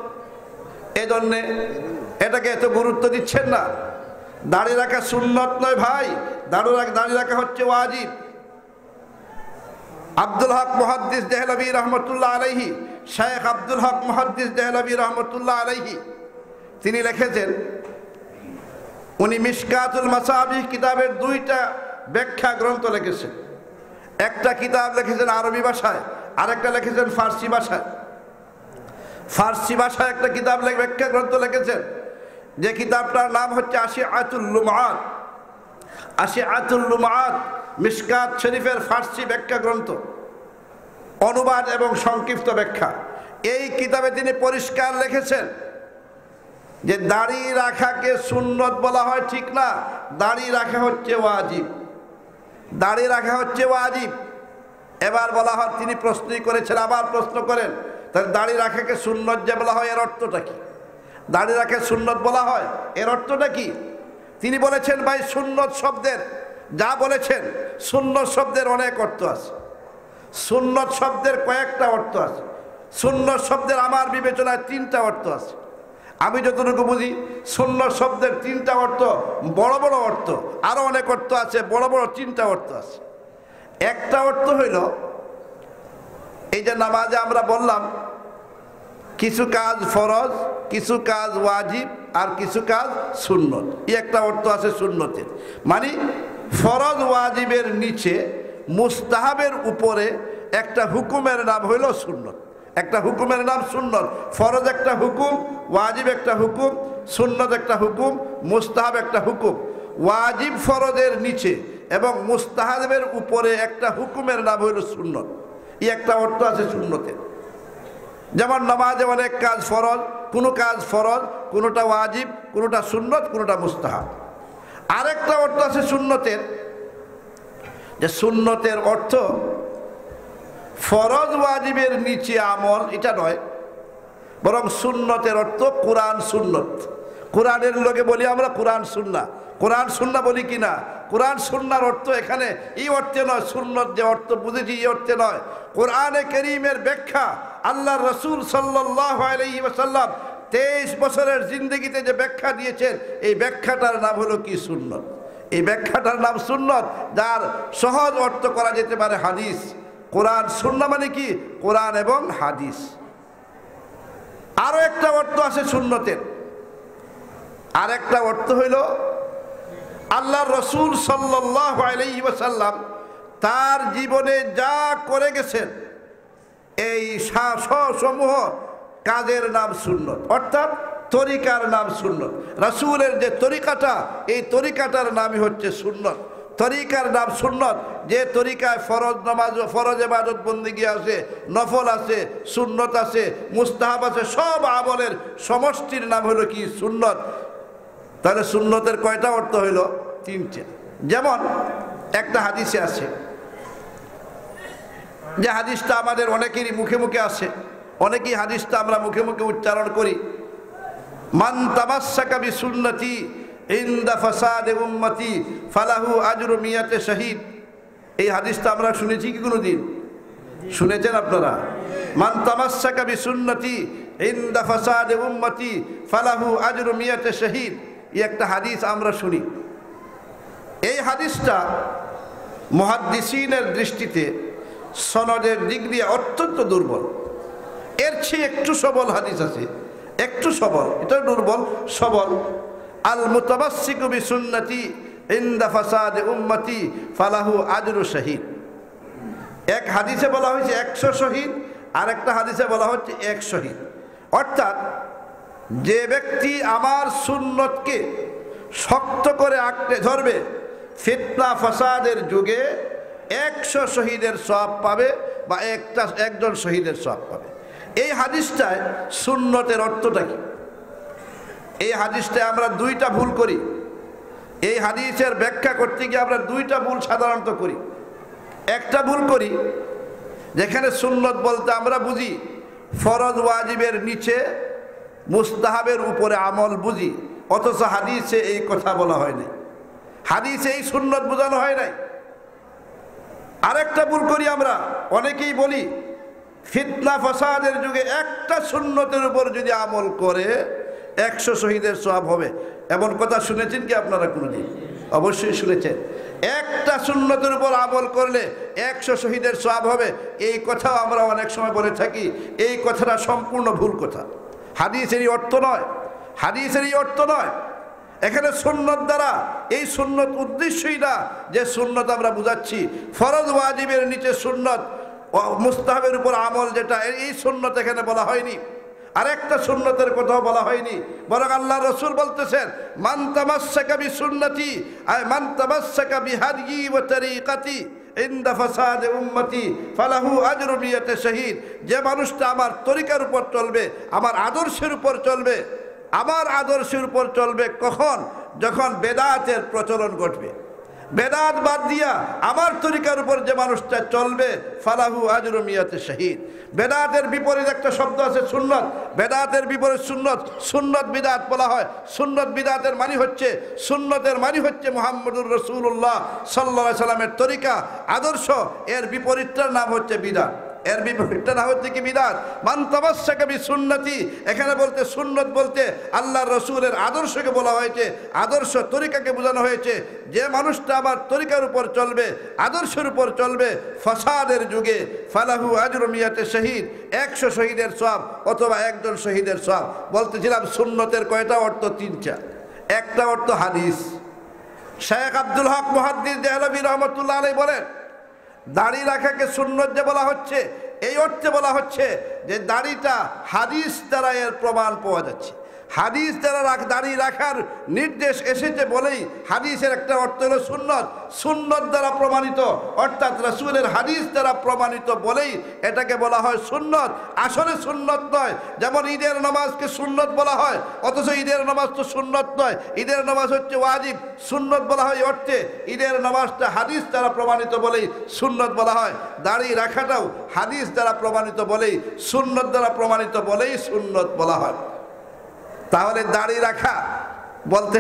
[SPEAKER 1] এজন্য এটাকে এত গুরুত্ব দিচ্ছেন না। দাড়ি রাখা সুন্নত নয় ভাই, দাড়ি রাখা হচ্ছে ওয়াজিব। আব্দুল হক মুহাদ্দিস দেহলভী রহমতুল্লাহ আলাইহি, শেখ আব্দুল হক মুহাদ্দিস দেহলভী রহমতুল্লাহ আলাইহি, তিনি লিখেছেন, উনি মিশকাতুল মাসাবিহ কিতাবের 2টা ব্যাখ্যা গ্রন্থ লিখেছেন। একটা কিতাব লিখেছেন আরবি ভাষায়, আরেকটা লিখেছেন ফার্সি ভাষায়। ফার্সি ভাষায় একটা কিতাব ব্যাখ্যা গ্রন্থ লিখেছেন, যে কিতাবটার নাম হচ্ছে আশিআতুল লুমআত। আশিআতুল লুমআত মিশকাত শরীফের ফার্সি ব্যাখ্যা গ্রন্থ, অনুবাদ এবং সংক্ষিপ্ত ব্যাখ্যা। এই কিতাবে তিনি পরিষ্কার লিখেছেন যে দাড়ি রাখাকে সুন্নত বলা হয় ঠিক না, দাড়ি রাখা হচ্ছে ওয়াজিব। দাড়ি রাখা হচ্ছে ওয়াজিব। এবার বলা হয়, তিনি প্রশ্নই করেছেন, আবার প্রশ্ন করেন, তাহলে দাড়ি রাখাকে সুন্নত যে বলা হয় এর অর্থটা কি? দাড়ি রাখা সুন্নত বলা হয় এর অর্থটা কি? তিনি বলেছেন, ভাই সুন্নত শব্দের যা বলেছেন, সুন্নত শব্দের অনেক অর্থ আছে। সুন্নত শব্দের কয়েকটা অর্থ আছে। সুন্নত শব্দের আমার বিবেচনায় 3টা অর্থ আছে। আমি যতটুকু বুঝি সুন্নত শব্দের 3টা অর্থ, বড় বড় অর্থ, আরো অনেক অর্থ আছে, বড় বড় 3টা অর্থ আছে। একটা অর্থ হইল এই যে নামাজে আমরা বললাম কিছু কাজ ফরজ, কিছু কাজ ওয়াজিব, আর কিছু কাজ সুন্নত। এই একটা অর্থ আছে সুন্নতের, মানে ফরজ ওয়াজিবের নিচে মুস্তাহাবের উপরে একটা হুকুমের নাম হইল সুন্নত। একটা হুকুমের নাম সুন্নত। ফরজ একটা হুকুম, ওয়াজিব একটা হুকুম, সুন্নত একটা হুকুম, মুস্তাহাব একটা হুকুম। ওয়াজিব ফরজের নিচে এবং মুস্তাহাবের উপরে একটা হুকুমের নাম হইল সুন্নত। এই একটা অর্থ আছে সুন্নতের। যেমন নামাজে অনেক কাজ ফরজ, কোনো কাজ ফরজ, কোনোটা ওয়াজিব, কোনোটা সুন্নত, কোনোটা মুস্তাহাব। আরেকটা অর্থ আছে সুন্নতের, যে সুন্নতের অর্থ ফরজ ওয়াজিবের নিচে আমল, এটা নয়, বরং সুন্নতের অর্থ কোরআন সুন্নত। কোরআনের লোকে বলি আমরা কোরআন সুন্নাহ, কোরআন সুন্নাহ বলি কি না? কোরআন সুন্নাহর অর্থ এখানে এই অর্থে নয়, সুন্নত যে অর্থ বুঝেছি এই অর্থে নয়। কোরআনে কারীমের ব্যাখ্যা আল্লাহর রাসূল সাল্লাল্লাহু আলাইহি ওয়াসাল্লাম 23 বছরের জিন্দেগিতে যে ব্যাখ্যা দিয়েছেন, এই ব্যাখ্যাটার নাম হলো কি? সুন্নত। এই ব্যাখ্যাটার নাম সুন্নত, যার সহজ অর্থ করা যেতে পারে হাদিস। কোরআন সুন্নাহ মানে কি? কোরআন এবং হাদিস। আরো একটা অর্থ আছে সুন্নতের। আর একটা অর্থ হইল আল্লাহর রাসূল সাল্লাল্লাহু আলাইহি ওয়াসাল্লাম তার জীবনে যা করে গেছেন, এই সমূহ কাজের নাম সুন্নত, অর্থাৎ তরিকার নাম সুন্নত। রাসূলের যে তরিকাটা, এই তরিকাটার নামই হচ্ছে সুন্নত। তরিকার নাম সুন্নত। যে তরিকায় ফরজ নামাজ, ফরজ ইবাদত বন্দেগী আছে, নফল আছে, সুন্নত আছে, মুস্তাহাব আছে, সব আমলের সমষ্টির নাম হলো কি? সুন্নত। তাহলে সুন্নতের কয়টা অর্থ হইল? 3টে। যেমন একটা হাদিসে আছে, যে হাদিসটা আমাদের অনেকেরই মুখে মুখে আছে, অনেকেই হাদিসটা আমরা মুখে মুখে উচ্চারণ করি, মান তামাসসাকা বিসুন্নতি ইনদা ফাসাদে উম্মতি ফালাহু আজরু মিয়াতে শহীদ। এই হাদিসটা আমরা শুনেছি কি কোনোদিন? শুনেছেন আপনারা? মান তামাসসাকা বিসুন্নতি ইনদা ফাসাদে উম্মতি ফালাহু আজরু মিয়াতে শহীদ। এই একটা হাদিস আমরা শুনি। এই হাদিসটা মুহাদ্দিসিনের দৃষ্টিতে সনদের দিক দিয়ে অত্যন্ত দুর্বল। এর চেয়ে একটু সবল হাদিস আছে, একটু সবল, এটা দুর্বল, সবল। আল মুতামাসসিকু বিসুন্নতি ইনদা ফাসাদে উম্মতি ফালাহু আজরু শহীদ। এক হাদিসে বলা হয়েছে 100 শহীদ, আর একটা হাদিসে বলা হচ্ছে 1 শহীদ। অর্থাৎ যে ব্যক্তি আমার সুন্নতকে শক্ত করে আঁকড়ে ধরবে, ফিতনা ফাসাদের যুগে 100 শহীদের সওয়াব পাবে, বা একজন শহীদের সওয়াব পাবে। এই হাদিসটায় সুন্নতের অর্থটা কি? এই হাদিসটায় আমরা 2টা ভুল করি। এই হাদিসের ব্যাখ্যা করতে গিয়ে আমরা 2টা ভুল সাধারণত করি। একটা ভুল করি, যেখানে সুন্নত বলতে আমরা বুঝি ফরজ ওয়াজিবের নিচে মুস্তাহাবের উপরে আমল বুঝি, অথচ হাদিসে এই কথা বলা হয় নাই, হাদিসে এই সুন্নত বোঝানো হয় নাই। আরেকটা ভুল করি আমরা, অনেকেই বলি ফিতনা ফাসাদের যুগে একটা সুন্নতের উপর যদি আমল করে 100 শহীদের সওয়াব হবে। এমন কথা শুনেছেন কি আপনারা কোনোদিন? অবশ্যই শুনেছেন। একটা সুন্নতের উপর আমল করলে 100 শহীদের সওয়াব হবে, এই কথাও আমরা অনেক সময় বলে থাকি। এই কথাটা সম্পূর্ণ ভুল কথা, হাদিসেরই অর্থ নয়, হাদিসেরই অর্থ নয়। এখানে সুন্নত দ্বারা, এই সুন্নত উদ্দেশ্যই না যে সুন্নত আমরা বুঝাচ্ছি ফরজ ওয়াজিবের নিচে সুন্নত, মুস্তাহাবের উপর আমল, যেটা এই সুন্নত এখানে বলা হয়নি। আরেকটা সুন্নতের কথাও বলা হয়নি, বরং আল্লাহ রাসূল বলতেছেন মান তামাসসাকা বিসুন্নতি আয় মান তামাসসাকা বিহাদি ওয়া তরিকাতি ইনদা ফাসাদে উম্মতি ফালাহু আজরু মিয়াতে শহীদ। যে মানুষটা আমার তরিকার উপর চলবে, আমার আদর্শের উপর চলবে, আমার আদর্শের উপর চলবে, কখন? যখন বেদাতের প্রচলন ঘটবে। বেদাত বাদ দিয়া আমার তরিকার উপর যে মানুষটা চলবে, ফালাহু আজরু মিয়াতে শহীদ। বেদাতের বিপরীত একটা শব্দ আছে সুন্নত, বেদাতের বিপরীত সুন্নত, সুন্নত বিদাত বলা হয়। সুন্নত বিদাতের মানে হচ্ছে, সুন্নতের মানে হচ্ছে মুহাম্মদুর রাসূলুল্লাহ সাল্লাল্লাহু আলাইহি সাল্লামের তরিকা, আদর্শ। এর বিপরীতটার নাম হচ্ছে বিদাত, এর বিপরীতটা না হচ্ছে কি? বিদাত। মান তামাসসাকা বিসুন্নতি, এখানে বলতে সুন্নত বলতে আল্লাহর রাসূলের আদর্শকে বলা হয়েছে, আদর্শ তরিকাকে বোঝানো হয়েছে। যে মানুষটা আমার তরিকার উপর চলবে, আদর্শের উপর চলবে, ফাসাদের যুগে ফালাহু আজরু মিয়াতে শহীদ, 100 শহীদের সওয়াব অথবা একজন শহীদের সওয়াব। বলতেছিলাম সুন্নতের কয়টা অর্থ? 3টা। একটা অর্থ হাদিস। শেখ আব্দুল হক মুহাদ্দিস দেহলভী রহমাতুল্লাহ আলাইহি বলেন, দাড়ি রাখাকে সুন্নত যে বলা হচ্ছে, এই অর্থে বলা হচ্ছে যে দাড়িটা হাদিস দ্বারা এর প্রমাণ পাওয়া যাচ্ছে। হাদিস দ্বারা দাড়ি রাখার নির্দেশ এসেছে বলেই হাদিসের একটা অর্থ হলো সুন্নত, সুন্নত দ্বারা প্রমাণিত, অর্থাৎ রাসূলের হাদিস দ্বারা প্রমাণিত বলেই এটাকে বলা হয় সুন্নত। আসলে সুন্নত নয়, যেমন ঈদের নামাজকে সুন্নত বলা হয়, অথচ ঈদের নামাজ তো সুন্নত নয়, ঈদের নামাজ হচ্ছে ওয়াজিব। সুন্নত বলা হয় অর্থে ঈদের নামাজটা হাদিস দ্বারা প্রমাণিত বলেই সুন্নত বলা হয়, দাড়ি রাখাটাও হাদিস দ্বারা প্রমাণিত বলেই, সুন্নত দ্বারা প্রমাণিত বলেই সুন্নত বলা হয়। তাহলে দাড়ি রাখা বলতে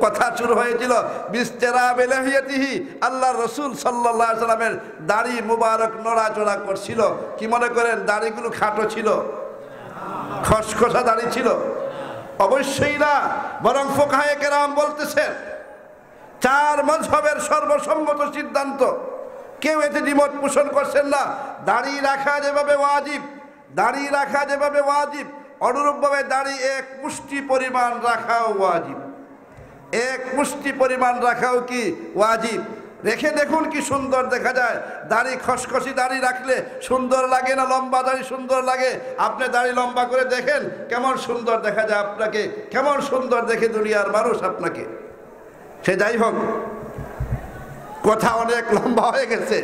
[SPEAKER 1] কথা শুরু হয়েছিল বিস্তেরাবিহি, আল্লাহ রসুল সাল্লাল্লাহু আলাইহি সাল্লামের দাড়ি মুবারক নড়াচড়া করছিল। কি মনে করেন দাড়িগুলো খাটো ছিল, খসখসা দাড়ি ছিল? অবশ্যই না, বরং ফুকাহায়ে কেরাম বলতেছেন চার মাযহাবের সর্বসম্মত সিদ্ধান্ত, কেউ এতে দ্বিমত পোষণ করছেন না, দাড়ি রাখা যেভাবে ওয়াজিব, দাড়ি রাখা যেভাবে ওয়াজিব, অনুরূপভাবে দাড়ি এক মুষ্টি পরিমাণ রাখাও ওয়াজিব। এক মুষ্টি পরিমাণ রাখাও কি ওয়াজিব? রেখে দেখুন কি সুন্দর দেখা যায়। দাড়ি খসখসি দাড়ি রাখলে সুন্দর লাগে না লম্বা দাড়ি সুন্দর লাগে? আপনি দাড়ি লম্বা করে দেখেন কেমন সুন্দর দেখা যায় আপনাকে, কেমন সুন্দর দেখে দুনিয়ার মানুষ আপনাকে। সে যাই হোক, কথা অনেক লম্বা হয়ে গেছে।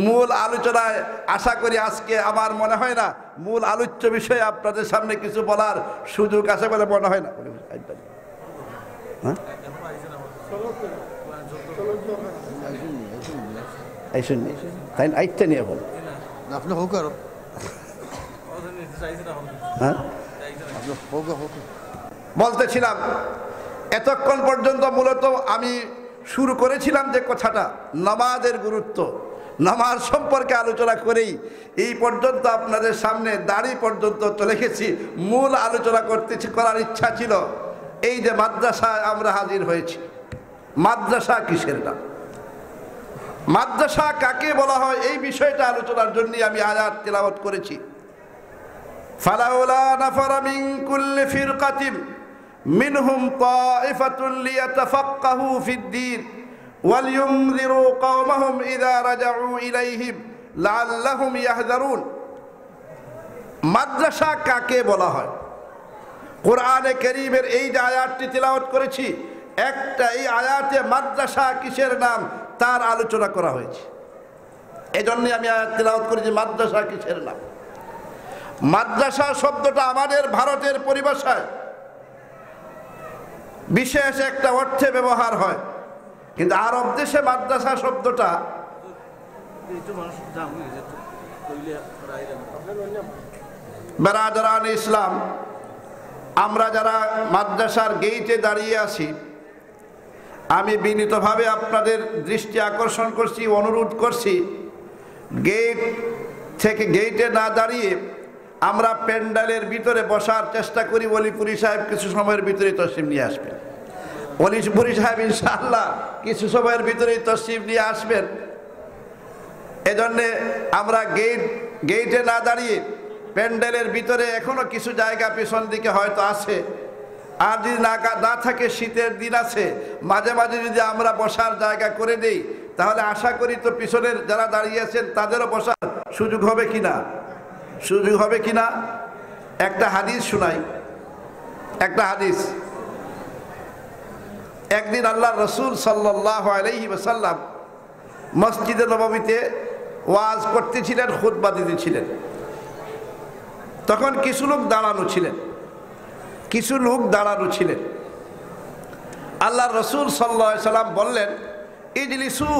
[SPEAKER 1] মূল আলোচনায় আশা করি আজকে আমার মনে হয় না মূল আলোচ্য বিষয়ে আপনাদের সামনে কিছু বলার সুযোগ আছে বলে মনে হয় না। তাই আইতে নিয়ে বল আপনি হোক আর বলতেছিলাম এতক্ষণ পর্যন্ত মূলত আমি শুরু করেছিলাম যে কথাটা নামাজের গুরুত্ব, নামাজ সম্পর্কে আলোচনা করেই এই পর্যন্ত আপনাদের সামনে দাড়ি পর্যন্ত চলে গেছি। মূল আলোচনা করার ইচ্ছা ছিল এই যে মাদ্রাসায় আমরা হাজির হয়েছি। মাদ্রাসা কিসের নাম, মাদ্রাসা কাকে বলা হয়, এই বিষয়টা আলোচনার জন্য আমি আয়াত তেলাওয়াত করেছি। ফালাউলা নাফারা মিন কুল্লি ফিরকাতিন মিনহুম তাইফাতুন লিয়াতাফাক্কাহু ফিদ-দীন ওয়ালিয়ুনযিরু কওমাহুম ইযা রাজাউ ইলাইহিম লাআল্লাহুম ইয়াহযারুন। মাদ্রাসা কাকে বলা হয়? কোরআনে কারীমের এই যে আয়াতটি তেলাওয়াত করেছি, একটা এই আয়াতে মাদ্রাসা কিসের নাম তার আলোচনা করা হয়েছে। এজন্যই আমি আয়াত তেলাওয়াত করেছি মাদ্রাসা কিসের নাম। মাদ্রাসা শব্দটা আমাদের ভারতের পরিভাষায় বিশেষ একটা অর্থে ব্যবহার হয়, কিন্তু আরব দেশে মাদ্রাসা শব্দটা বেরাদারান ইসলাম, আমরা যারা মাদ্রাসার গেইটে দাঁড়িয়ে আছি, আমি বিনীতভাবে আপনাদের দৃষ্টি আকর্ষণ করছি, অনুরোধ করছি, গেট থেকে গেইটে না দাঁড়িয়ে আমরা প্যান্ডেলের ভিতরে বসার চেষ্টা করি। ওলিপুরি সাহেব কিছু সময়ের ভিতরে তশরিফ নিয়ে আসবেন, ওলিপুরি সাহেব ইনশাআল্লাহ কিছু সময়ের ভিতরেই তশরিফ নিয়ে আসবেন। এজন্যে আমরা গেইটে না দাঁড়িয়ে প্যান্ডেলের ভিতরে এখনো কিছু জায়গা পেছন দিকে হয়তো আছে, আর যদি না থাকে শীতের দিন আছে, মাঝে মাঝে যদি আমরা বসার জায়গা করে দেই তাহলে আশা করি তো পিছনের যারা দাঁড়িয়ে আছেন তাদেরও বসার সুযোগ হবে কিনা, সুযোগ হবে কিনা। একটা হাদিস শোনাই, একটা হাদিস। একদিন আল্লাহ রসুল সাল্লাল্লাহু আলাইহি ওয়াসাল্লাম মসজিদে নববীতে ওয়াজ করতেছিলেন, খুতবা দিতেছিলেন। তখন কিছু লোক দাঁড়ানো ছিলেন, কিছু লোক দাঁড়ানো ছিলেন। আল্লাহ রসুল সাল্লাল্লাহু আলাইহি ওয়াসাল্লাম বললেন ইজলিসু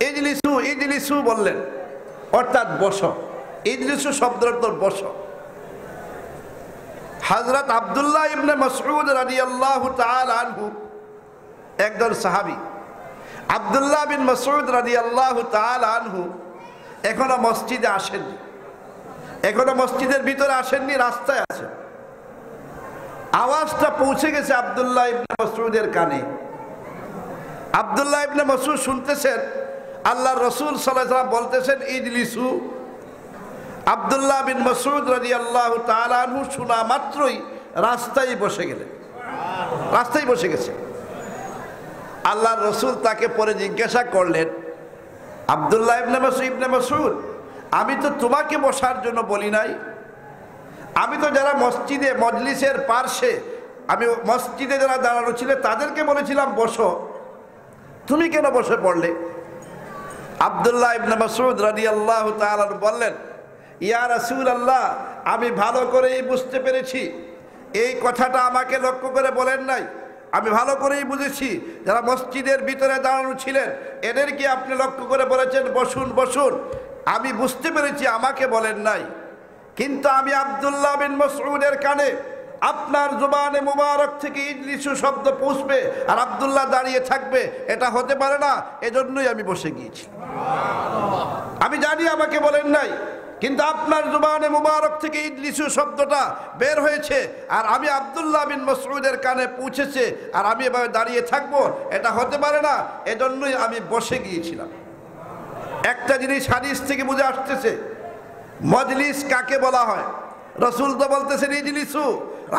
[SPEAKER 1] ইজলিসু ইজলিসু বললেন, অর্থাৎ বসো। ইজলিসু শব্দের অর্থ বসো। হযরত আব্দুল্লাহ ইবনে মাসউদ রাদিয়াল্লাহু তাআলা আনহু একজন সাহাবী। আব্দুল্লাহ বিন মাসউদ রাদিয়াল্লাহু তাআলা আনহু এখনো মসজিদে আসেননি, এখনো মসজিদের ভিতরে আসেননি, রাস্তায় আছেন। আওয়াজটা পৌঁছে গেছে আব্দুল্লাহ ইবনে মাসউদের কানে। আব্দুল্লাহ ইবনে মাসউদ শুনতেছেন আল্লাহর রাসূল সাল্লাল্লাহু আলাইহি ওয়াসাল্লাম বলতেছেন ইজলিসু। আব্দুল্লাহ বিন মাসউদ রাদিয়াল্লাহু তাআলা আনহু শোনা মাত্রই রাস্তায় বসে গেলেন, রাস্তায় বসে গেছে। আল্লাহর রাসূল তাকে পরে জিজ্ঞাসা করলেন, আব্দুল্লাহ ইবনে মাসউদ আমি তো তোমাকে বসার জন্য বলি নাই, আমি তো যারা মসজিদে মজলিসের পার্শ্বে, আমি মসজিদে যারা দাঁড়ানো ছিল তাদেরকে বলেছিলাম বসো, তুমি কেন বসে পড়লে? আব্দুল্লাহ ইবনে মাসউদ রাদিয়াল্লাহু তাআলা বললেন, ইয়া রাসূলুল্লাহ, আমি ভালো করেই বুঝতে পেরেছি, এই কথাটা আমাকে লক্ষ্য করে বলেন নাই, আমি ভালো করেই বুঝেছি যারা মসজিদের ভিতরে দাঁড়ানো ছিলেন এদেরকে আপনি লক্ষ্য করে বলেছেন বসুন বসুন, আমি বুঝতে পেরেছি আমাকে বলেন নাই। কিন্তু আমি আব্দুল্লাহ বিন মাসউদের কানে আপনার জবানে মুবারক থেকে ইজলিসু শব্দ পৌঁছবে আর আব্দুল্লাহ দাঁড়িয়ে থাকবে, এটা হতে পারে না, এজন্যই আমি বসে গিয়েছি। আমি জানি আমাকে বলেন নাই, কিন্তু আপনার জবানে মুবারক থেকে ইজলিসু শব্দটা বের হয়েছে আর আমি আব্দুল্লাহ বিন মাসউদের কানে পৌঁছেছে আর আমি এভাবে দাঁড়িয়ে থাকবো, এটা হতে পারে না, এজন্যই আমি বসে গিয়েছিলাম। একটা জিনিস হাদিস থেকে বুঝে আসতেছে, মজলিস কাকে বলা হয়? রসুল তো বলতেছেন ইজলিসু,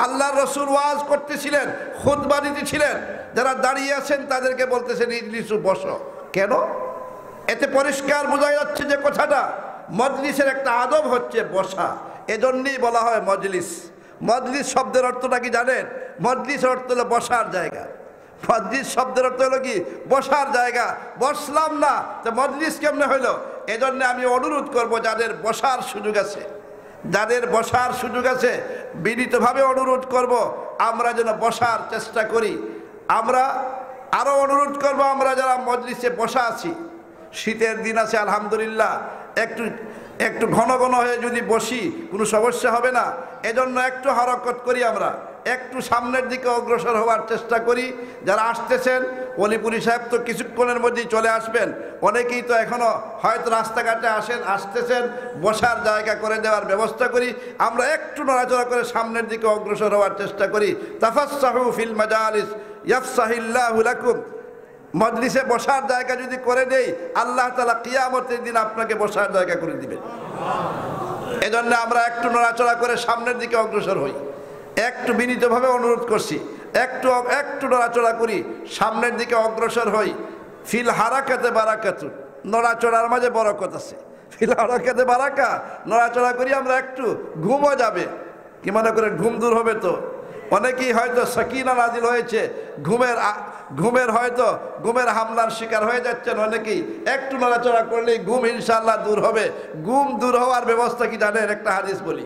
[SPEAKER 1] আল্লাহর রসুল ওয়াজ করতেছিলেন, খুতবা দিতেছিলেন, যারা দাঁড়িয়ে আছেন তাদেরকে বলতেছেন ইজলিসু, বসো। কেন? এতে পরিষ্কার বোঝা যাচ্ছে যে কথাটা মজলিসের একটা আদব হচ্ছে বসা, এজন্যই বলা হয় মজলিস। মজলিস শব্দের অর্থটা কি জানেন? মজলিসের অর্থ হলো বসার জায়গা। মজলিস শব্দের অর্থ হলো কি? বসার জায়গা। বসলাম না তো মজলিস কেমনে হইলো? এজন্য আমি অনুরোধ করব, যাদের বসার সুযোগ আছে, যাদের বসার সুযোগ আছে, বিনীতভাবে অনুরোধ করব আমরা যেন বসার চেষ্টা করি। আমরা আরও অনুরোধ করব, আমরা যারা মজলিসে বসা আছি, শীতের দিন আছে আলহামদুলিল্লাহ, একটু ঘন ঘন হয়ে যদি বসি কোনো সমস্যা হবে না, এজন্য একটু হরকত করি, আমরা একটু সামনের দিকে অগ্রসর হওয়ার চেষ্টা করি। যারা আসতেছেন, অলিপুরি সাহেব তো কিছুক্ষণের মধ্যেই চলে আসবেন, অনেকেই তো এখনও হয়তো রাস্তাঘাটে আসতেছেন, বসার জায়গা করে দেওয়ার ব্যবস্থা করি। আমরা একটু নড়াচড়া করে সামনের দিকে অগ্রসর হওয়ার চেষ্টা করি। তাফাসসাহু ফিল মাজালিস ইয়াফসাহিল্লাহু লাকুম। মজলিসে বসার জায়গা যদি করে দেই, আল্লাহ তাআলা কিয়ামতের দিন আপনাকে বসার জায়গা করে দিবেন। এজন্য আমরা একটু নড়াচড়া করে সামনের দিকে অগ্রসর হই। একটু বিনীতভাবে অনুরোধ করছি, একটু নড়াচড়া করি, সামনের দিকে অগ্রসর হই। ফিল হারাকাতে বারাকাতু, নড়াচড়ার মাঝে বরকত আছে। ফিল হারাকাতে বারাকা, নড়াচড়া করি আমরা, একটু ঘুমও যাবে। কি মনে করে ঘুম দূর হবে? তো অনেকেই হয়তো সাকিনা নাজিল হয়েছে, ঘুমের হামলার শিকার হয়ে যাচ্ছেন অনেকেই। একটু নড়াচড়া করলেই ঘুম ইনশাআল্লাহ দূর হবে। ঘুম দূর হওয়ার ব্যবস্থা কি জানেন? একটা হাদিস বলি,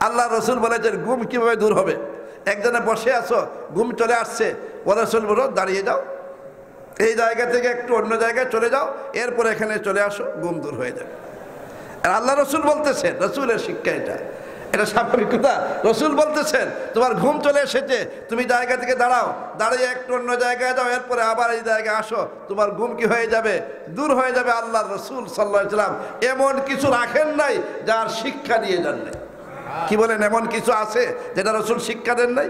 [SPEAKER 1] আল্লাহ রসুল বলেছেন ঘুম কিভাবে দূর হবে। একজনে বসে আছো, ঘুম চলে আসছে, ও রসুল বলো দাঁড়িয়ে যাও, এই জায়গা থেকে একটু অন্য জায়গায় চলে যাও, এরপর এখানে চলে আসো, ঘুম দূর হয়ে যাবে। আর আল্লাহ রসুল বলতেছেন, রসুলের শিক্ষা এটা স্বাভাবিকতা। রসুল বলতেছেন তোমার ঘুম চলে এসেছে, তুমি জায়গা থেকে দাঁড়াও, দাঁড়িয়ে একটু অন্য জায়গায় যাও, এরপরে আবার এই জায়গায় আসো, তোমার ঘুম কি হয়ে যাবে? দূর হয়ে যাবে। আল্লাহ রসুল সাল্লাল্লাহু আলাইহি ওয়াসাল্লাম এমন কিছু রাখেন নাই যার শিক্ষা দিয়ে যান নাই। কি বলেন? এমন কিছু আছে যেটা রসুল শিক্ষা দেন নাই?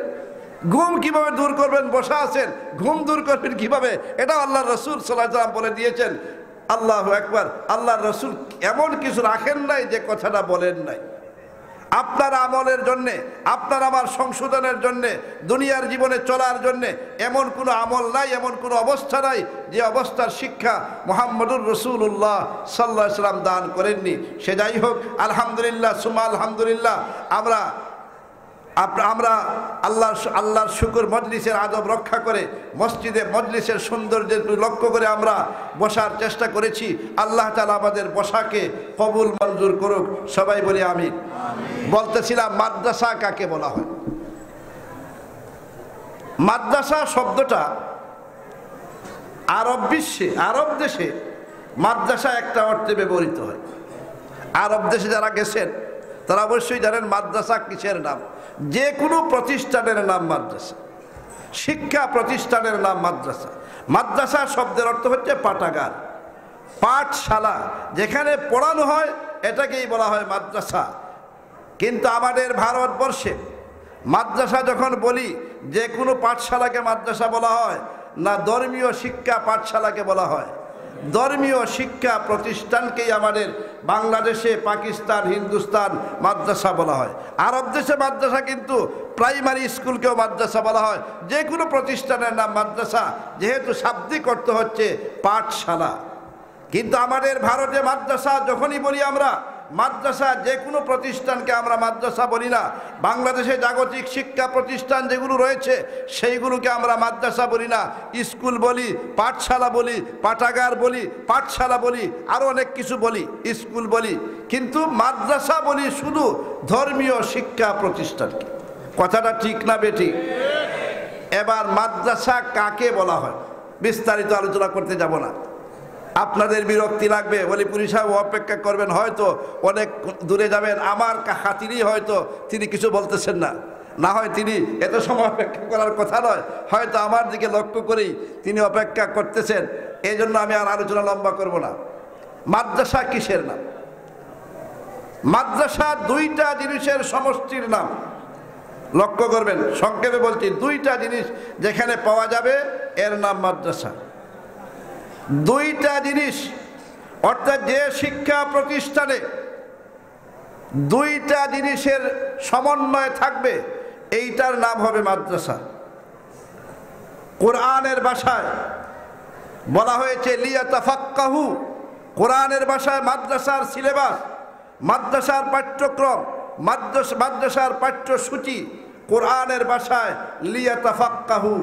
[SPEAKER 1] ঘুম কিভাবে দূর করবেন? বসা আছেন, ঘুম দূর করবেন কিভাবে? এটা আল্লাহ রসুল সাল্লাল্লাহু আলাইহি ওয়াসাল্লাম বলে দিয়েছেন। আল্লাহু আকবার। আল্লাহ রসুল এমন কিছু রাখেন নাই যে কথাটা বলেন নাই। আপনার আমলের জন্যে, আপনার আমার সংশোধনের জন্যে, দুনিয়ার জীবনে চলার জন্যে এমন কোনো আমল নাই, এমন কোনো অবস্থা নাই যে অবস্থার শিক্ষা মুহাম্মদুর রাসূলুল্লাহ সাল্লাল্লাহু আলাইহি ওয়াসাল্লাম দান করেননি। সে যাই হোক, আলহামদুলিল্লাহ সুমা আলহামদুলিল্লাহ, আমরা আল্লাহর শুকর, মজলিসের আদব রক্ষা করে, মজলিসের সৌন্দর্যের লক্ষ্য করে আমরা বসার চেষ্টা করেছি। আল্লাহ তাআলা আমাদের বসাকে কবুল মঞ্জুর করুক, সবাই বলি আমিন। বলতেছিলাম মাদ্রাসা কাকে বলা হয়। মাদ্রাসা শব্দটা আরব দেশে মাদ্রাসা একটা অর্থে ব্যবহৃত হয়। আরব দেশে যারা গেছেন তারা অবশ্যই জানেন মাদ্রাসা কিসের নাম। যে কোনো প্রতিষ্ঠানের নাম মাদ্রাসা, শিক্ষা প্রতিষ্ঠানের নাম মাদ্রাসা। মাদ্রাসা শব্দের অর্থ হচ্ছে পাঠাগার, পাঠশালা, যেখানে পড়ানো হয় এটাকেই বলা হয় মাদ্রাসা। কিন্তু আমাদের ভারতবর্ষে মাদ্রাসা যখন বলি, যে কোনো পাঠশালাকে মাদ্রাসা বলা হয় না, ধর্মীয় শিক্ষা পাঠশালাকে বলা হয়। ধর্মীয় শিক্ষা প্রতিষ্ঠানকেই আমাদের বাংলাদেশে, পাকিস্তান, হিন্দুস্তান মাদ্রাসা বলা হয়। আরব দেশে মাদ্রাসা কিন্তু প্রাইমারি স্কুলকেও মাদ্রাসা বলা হয়। যে কোনো প্রতিষ্ঠানের নাম মাদ্রাসা, যেহেতু শাব্দিক অর্থ হচ্ছে পাঠশালা। কিন্তু আমাদের ভারতে মাদ্রাসা যখনই বলি আমরা, মাদ্রাসা যে কোনো প্রতিষ্ঠানকে আমরা মাদ্রাসা বলি না। বাংলাদেশে জাগতিক শিক্ষা প্রতিষ্ঠান যেগুলো রয়েছে সেইগুলোকে আমরা মাদ্রাসা বলি না, স্কুল বলি, পাঠশালা বলি, পাঠাগার বলি, পাঠশালা বলি, আরও অনেক কিছু বলি, স্কুল বলি, কিন্তু মাদ্রাসা বলি শুধু ধর্মীয় শিক্ষা প্রতিষ্ঠানকে। কথাটা ঠিক না বেঠিক? এবার মাদ্রাসা কাকে বলা হয় বিস্তারিত আলোচনা করতে যাব না, আপনাদের বিরক্তি লাগবে। বলি পুলিশ সাহেব অপেক্ষা করবেন, হয়তো অনেক দূরে যাবেন, আমার খাতিরই হয়তো তিনি কিছু বলতেছেন না, না হয় তিনি এত সময় অপেক্ষা করার কথা নয়, হয়তো আমার দিকে লক্ষ্য করেই তিনি অপেক্ষা করতেছেন, এই জন্য আমি আর আলোচনা লম্বা করব না। মাদ্রাসা কিসের নাম? মাদ্রাসা দুইটা জিনিসের সমষ্টির নাম। লক্ষ্য করবেন, সংক্ষেপে বলছি, দুইটা জিনিস যেখানে পাওয়া যাবে এর নাম মাদ্রাসা। দুইটা জিনিস, অর্থাৎ যে শিক্ষা প্রতিষ্ঠানে দুইটা জিনিসের সমন্বয় থাকবে এইটার নাম হবে মাদ্রাসা। কোরআনের ভাষায় বলা হয়েছে লিয়াতাফাক্কাহু, কোরআনের ভাষায় মাদ্রাসার সিলেবাস, মাদ্রাসার পাঠ্যক্রম, মাদ্রাসার পাঠ্যসূচি কোরআনের ভাষায় লিয়াতাফাক্কাহু।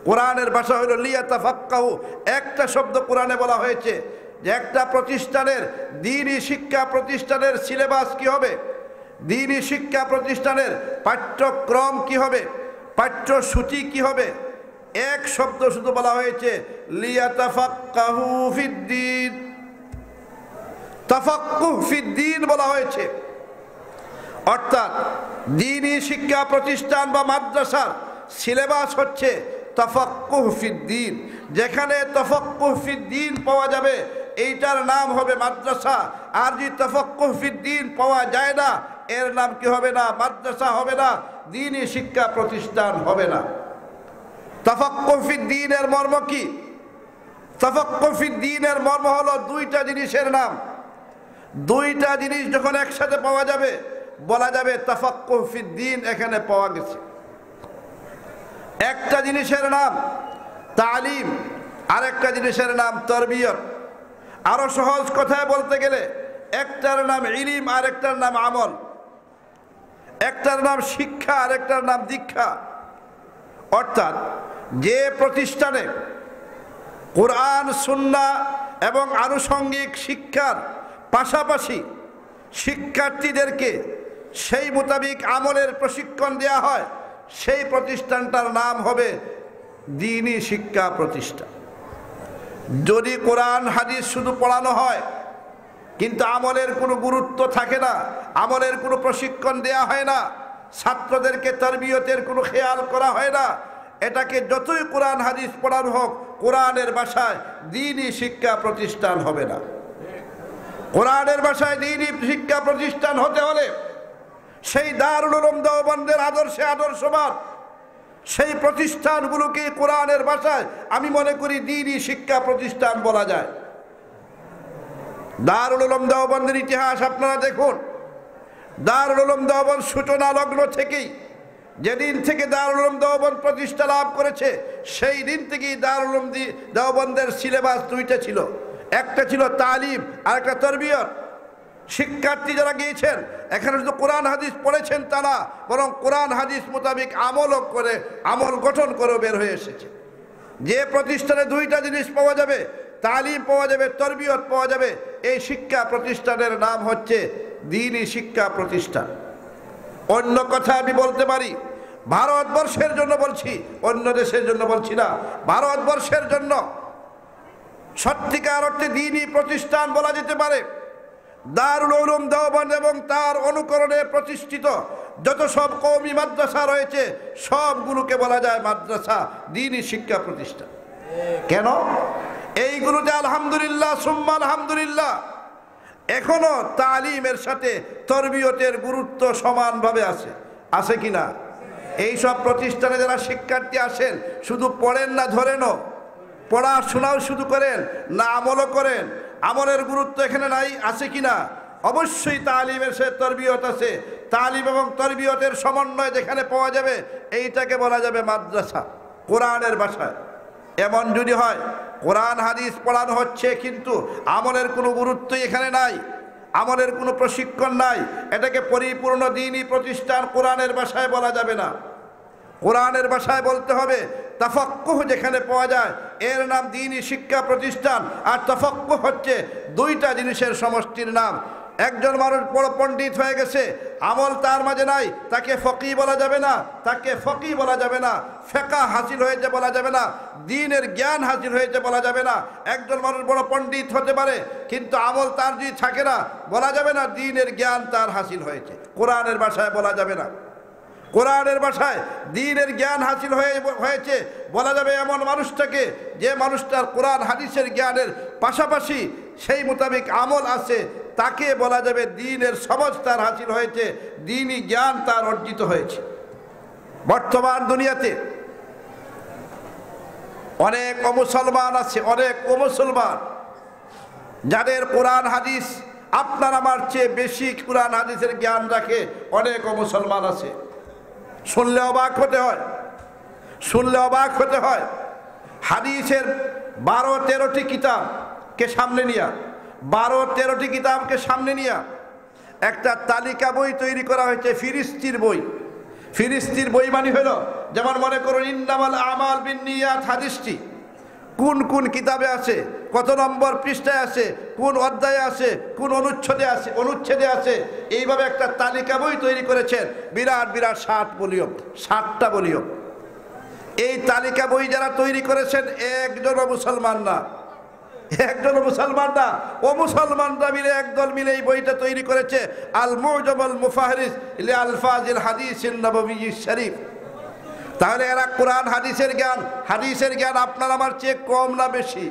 [SPEAKER 1] কোরআনের ভাষা হলো লিয়াতাফাক্কাহু। একটা শব্দ কোরআনে বলা হয়েছে যে একটা প্রতিষ্ঠানের, দ্বীনি শিক্ষা প্রতিষ্ঠানের সিলেবাস কি হবে, দ্বীনি শিক্ষা প্রতিষ্ঠানের পাঠ্যক্রম কি হবে, পাঠ্যসূচি কি হবে। এক শব্দ শুধু বলা হয়েছে লিয়াতাফাক্কাহু ফিদ্দীন, তাফাক্কুহ ফিদ্দীন বলা হয়েছে। অর্থাৎ দ্বীনি শিক্ষা প্রতিষ্ঠান বা মাদ্রাসার সিলেবাস হচ্ছে তাফাক্কুহ ফিদ্দীন। যেখানে তাফাক্কুহ ফিদ্দীন পাওয়া যাবে এইটার নাম হবে মাদ্রাসা। আর যদি তাফাক্কুহ ফিদ্দীন পাওয়া যায় না এর নাম কি হবে না? মাদ্রাসা হবে না, দ্বীনি শিক্ষা প্রতিষ্ঠান হবে না। তাফাক্কুহ ফিদ্দীনের মর্ম কি? তাফাক্কুহ ফিদ্দীনের মর্ম হলো দুইটা জিনিসের নাম। দুইটা জিনিস যখন একসাথে পাওয়া যাবে বলা যাবে তাফাক্কুহ ফিদ্দীন এখানে পাওয়া গেছে। একটা জিনিসের নাম তালিম, আরেকটা জিনিসের নাম তরবিয়ত। আরো সহজ কথায় বলতে গেলে একটার নাম ইলম আর একটার নাম আমল, একটার নাম শিক্ষা আর একটার নাম দীক্ষা। অর্থাৎ যে প্রতিষ্ঠানে কোরআন, সুন্নাহ এবং আনুষঙ্গিক শিক্ষার পাশাপাশি শিক্ষার্থীদেরকে সেই মোতাবিক আমলের প্রশিক্ষণ দেওয়া হয় সেই প্রতিষ্ঠানটার নাম হবে দ্বীনি শিক্ষা প্রতিষ্ঠান। যদি কোরআন হাদিস শুধু পড়ানো হয় কিন্তু আমলের কোনো গুরুত্ব থাকে না, আমলের কোনো প্রশিক্ষণ দেয়া হয় না, ছাত্রদেরকে তরবিয়তের কোনো খেয়াল করা হয় না, এটাকে যতই কোরআন হাদিস পড়ানো হোক কোরআনের ভাষায় দ্বীনি শিক্ষা প্রতিষ্ঠান হবে না। কোরআনের ভাষায় দ্বীনি শিক্ষা প্রতিষ্ঠান হতে হলে সেই দারুল উলুম দেওবন্দের আদর্শে আদর্শবাদ, সেই প্রতিষ্ঠানগুলোকে কোরআনের ভাষায় আমি মনে করি দ্বীনি শিক্ষা প্রতিষ্ঠান বলা যায়। দারুল উলুম দেওবন্দের ইতিহাস আপনারা দেখুন। দারুল উলুম দেওবন্দ সূচনা লগ্ন থেকেই, যেদিন থেকে দারুল উলুম দেওবন্দ প্রতিষ্ঠা লাভ করেছে সেই দিন থেকেই দারুল উলুম দেওবন্দের সিলেবাস দুইটা ছিল, একটা ছিল তালিম আর একটা তরবিয়ত। শিক্ষার্থী যারা গিয়েছেন এখানে শুধু কোরআন হাদিস পড়েছেন তা না, বরং কোরআন হাদিস মোতাবেক আমলও করে, আমল গঠন করে বের হয়ে এসেছে। যে প্রতিষ্ঠানে দুইটা জিনিস পাওয়া যাবে, তালিম পাওয়া যাবে, তরবিয়ত পাওয়া যাবে, এই শিক্ষা প্রতিষ্ঠানের নাম হচ্ছে দ্বীনি শিক্ষা প্রতিষ্ঠান। অন্য কথা আমি বলতে পারি, ভারতবর্ষের জন্য বলছি, অন্য দেশের জন্য বলছি না, ভারতবর্ষের জন্য সত্যিকার অর্থে দ্বীনি প্রতিষ্ঠান বলা যেতে পারে দারুল উলুম দেওবন্দ এবং তার অনুকরণে প্রতিষ্ঠিত যত সব কওমি মাদ্রাসা রয়েছে সবগুলোকে বলা যায় মাদ্রাসা, দ্বীনি শিক্ষা প্রতিষ্ঠান। কেন? এইগুলোতে আলহামদুলিল্লাহ সুম্মা আলহামদুলিল্লাহ এখনো তালিমের সাথে তরবিয়তের গুরুত্ব সমানভাবে আছে, আছে কিনা? এই সব প্রতিষ্ঠানে যারা শিক্ষার্থী আসেন শুধু পড়েন না ধরেনও, পড়াশোনাও শুধু করেন না আমলও করেন, আমলের গুরুত্ব এখানে নাই, আছে কিনা? অবশ্যই তালিমের সাথে তরবিয়ত আছে। তালিম এবং তরবিয়তের সমন্বয় যেখানে পাওয়া যাবে এইটাকে বলা যাবে মাদ্রাসা কোরআনের ভাষায়। এমন যদি হয় কোরআন হাদিস পড়ানো হচ্ছে কিন্তু আমলের কোনো গুরুত্বই এখানে নাই, আমলের কোনো প্রশিক্ষণ নাই, এটাকে পরিপূর্ণ দ্বীনি প্রতিষ্ঠান কোরআনের ভাষায় বলা যাবে না। কোরআনের ভাষায় বলতে হবে তাফাক্কুহ যেখানে পাওয়া যায় এর নাম দ্বীনি শিক্ষা প্রতিষ্ঠান, আর তাফাক্কুহ হচ্ছে দুইটা জিনিসের সমষ্টির নাম। একজন মানুষ বড় পণ্ডিত হয়ে গেছে, আমল তার মাঝে নাই, তাকে ফকি বলা যাবে না, তাকে ফকি বলা যাবে না, ফিকহ হাসিল হয়েছে বলা যাবে না, দ্বীনের জ্ঞান হাসিল হয়েছে বলা যাবে না। একজন মানুষ বড় পণ্ডিত হতে পারে কিন্তু আমল তার যদি থাকে না, বলা যাবে না দ্বীনের জ্ঞান তার হাসিল হয়েছে। কোরআনের ভাষায় বলা যাবে না। কোরআনের ভাষায় দ্বীনের জ্ঞান হাসিল হয়েছে বলা যাবে এমন মানুষটাকে যে মানুষটার কোরআন হাদিসের জ্ঞানের পাশাপাশি সেই মোতাবেক আমল আছে, তাকে বলা যাবে দ্বীনের সমাজ তার হাসিল হয়েছে, দ্বীনি জ্ঞান তার অর্জিত হয়েছে। বর্তমান দুনিয়াতে অনেক অমুসলমান আছে, অনেক অমুসলমান যাদের কোরআন হাদিস আপনার আমার চেয়ে বেশি কোরআন হাদিসের জ্ঞান রাখে, অনেক অমুসলমান আছে। শুনলে অবাক হতে হয়, শুনলে অবাক হতে হয়। হাদিসের 12-13টি কিতাবকে সামনে নিয়া 12-13টি কিতাবকে সামনে নিয়া একটা তালিকা বই তৈরি করা হয়েছে, ফিরিস্তির বই। ফিরিস্তির বই মানে হলো যেমন মনে করুন ইন্নামাল আমাল বিন্নিয়াত হাদিসটি কোন কোন কিতাবে আছে, কত নম্বর পৃষ্ঠায় আছে, কোন অধ্যায়ে আছে, কোন অনুচ্ছেদে আছে, এইভাবে একটা তালিকা বই তৈরি করেছেন। বিরাট বিরাট 60টা ভলিউম। এই তালিকা বই যারা তৈরি করেছেন একজনও মুসলমান না, একজনও মুসলমান না। ও মুসলমানরা মিলে একদল মিলে এই বইটা তৈরি করেছে, আল মুজামাল মুফাহরিস লি আলফাজিল হাদিসিন নববী শরীফ। তাহলে এরা কোরআন হাদিসের জ্ঞান আপনার আমার চেয়ে কম না বেশি?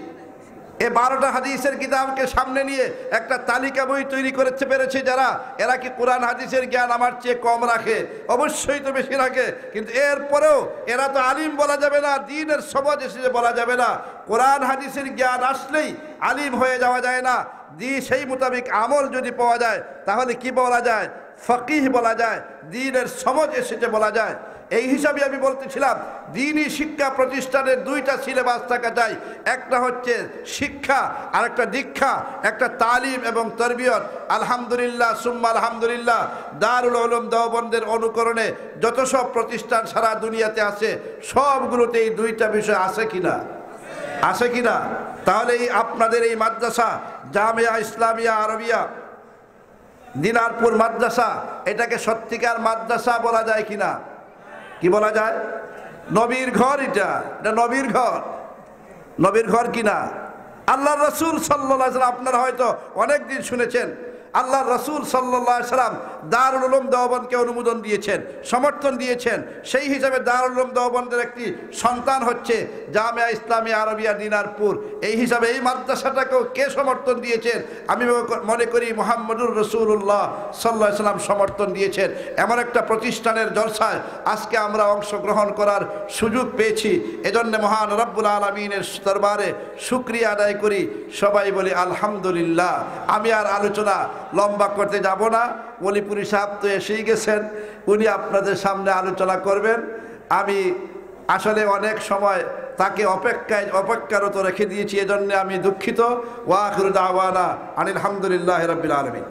[SPEAKER 1] এই 12টা হাদিসের কিতাবকে সামনে নিয়ে একটা তালিকা বই তৈরি করতে পেরেছে যারা, এরা কি কোরআন হাদিসের জ্ঞান আমার চেয়ে কম রাখে? অবশ্যই তো বেশি রাখে। কিন্তু এরপরেও এরা তো আলিম বলা যাবে না, দ্বীনের সমাজ এসে বলা যাবে না। কোরআন হাদিসের জ্ঞান আসলেই আলিম হয়ে যাওয়া যায় না। সেই মোতাবেক আমল যদি পাওয়া যায় তাহলে কি বলা যায়? ফকিহ বলা যায়, দ্বীনের সমাজ এসেছে বলা যায়। এই হিসাবে আমি বলতেছিলাম দ্বীনি শিক্ষা প্রতিষ্ঠানের 2টা সিলেবাস থাকা চাই। একটা হচ্ছে শিক্ষা আর একটা দীক্ষা, একটা তালিম এবং তরবিয়ত। আলহামদুলিল্লাহ সুম্মা আলহামদুলিল্লাহ, দারুল উলুম দেওবন্দের অনুকরণে যত সব প্রতিষ্ঠান সারা দুনিয়াতে আছে সবগুলোতে এই 2টা বিষয় আছে কিনা? আছে কিনা? তাহলে এই আপনাদের এই মাদ্রাসা জামিয়া ইসলামিয়া আরবিয়া দিনারপুর মাদ্রাসা, এটাকে সত্যিকার মাদ্রাসা বলা যায় কিনা? কি বলা যায়? নবীর ঘর। এটা নবীর ঘর, নবীর ঘর কিনা? আল্লাহর রাসূল সাল্লাল্লাহু আলাইহি ওয়াসাল্লাম, আপনারা হয়তো অনেক দিন শুনেছেন, আল্লাহর রাসূল সাল্লাল্লাহু আলাইহি ওয়াসাল্লাম দারুল উলুম দেওবন্দকে অনুমোদন দিয়েছেন, সমর্থন দিয়েছেন। সেই হিসাবে দারুল উলুম দেওবন্দের একটি সন্তান হচ্ছে জামিয়া ইসলামিয়া আরবিয়া দিনারপুর। এই হিসাবে এই মাদ্রাসাটাকেও কে সমর্থন দিয়েছেন? আমি মনে করি মুহাম্মদুর রাসূলুল্লাহ সাল্লাল্লাহু আলাইহি ওয়াসাল্লাম সমর্থন দিয়েছেন। এমন একটা প্রতিষ্ঠানের জলসায় আজকে আমরা অংশগ্রহণ করার সুযোগ পেয়েছি। এজন্য মহান রব্বুল আলামিনের দরবারে শুকরিয়া আদায় করি। সবাই বলি আলহামদুলিল্লাহ। আমি আর আলোচনা লম্বা করতে যাব না। ওলিপুরি সাহেব তো এসেই গেছেন, উনি আপনাদের সামনে আলোচনা করবেন। আমি আসলে অনেক সময় তাকে অপেক্ষারত রেখে দিয়েছি, এজন্য আমি দুঃখিত। ওয়া আখিরু দাওয়ানা আনিল হামদুলিল্লাহি রাব্বিল আলামিন।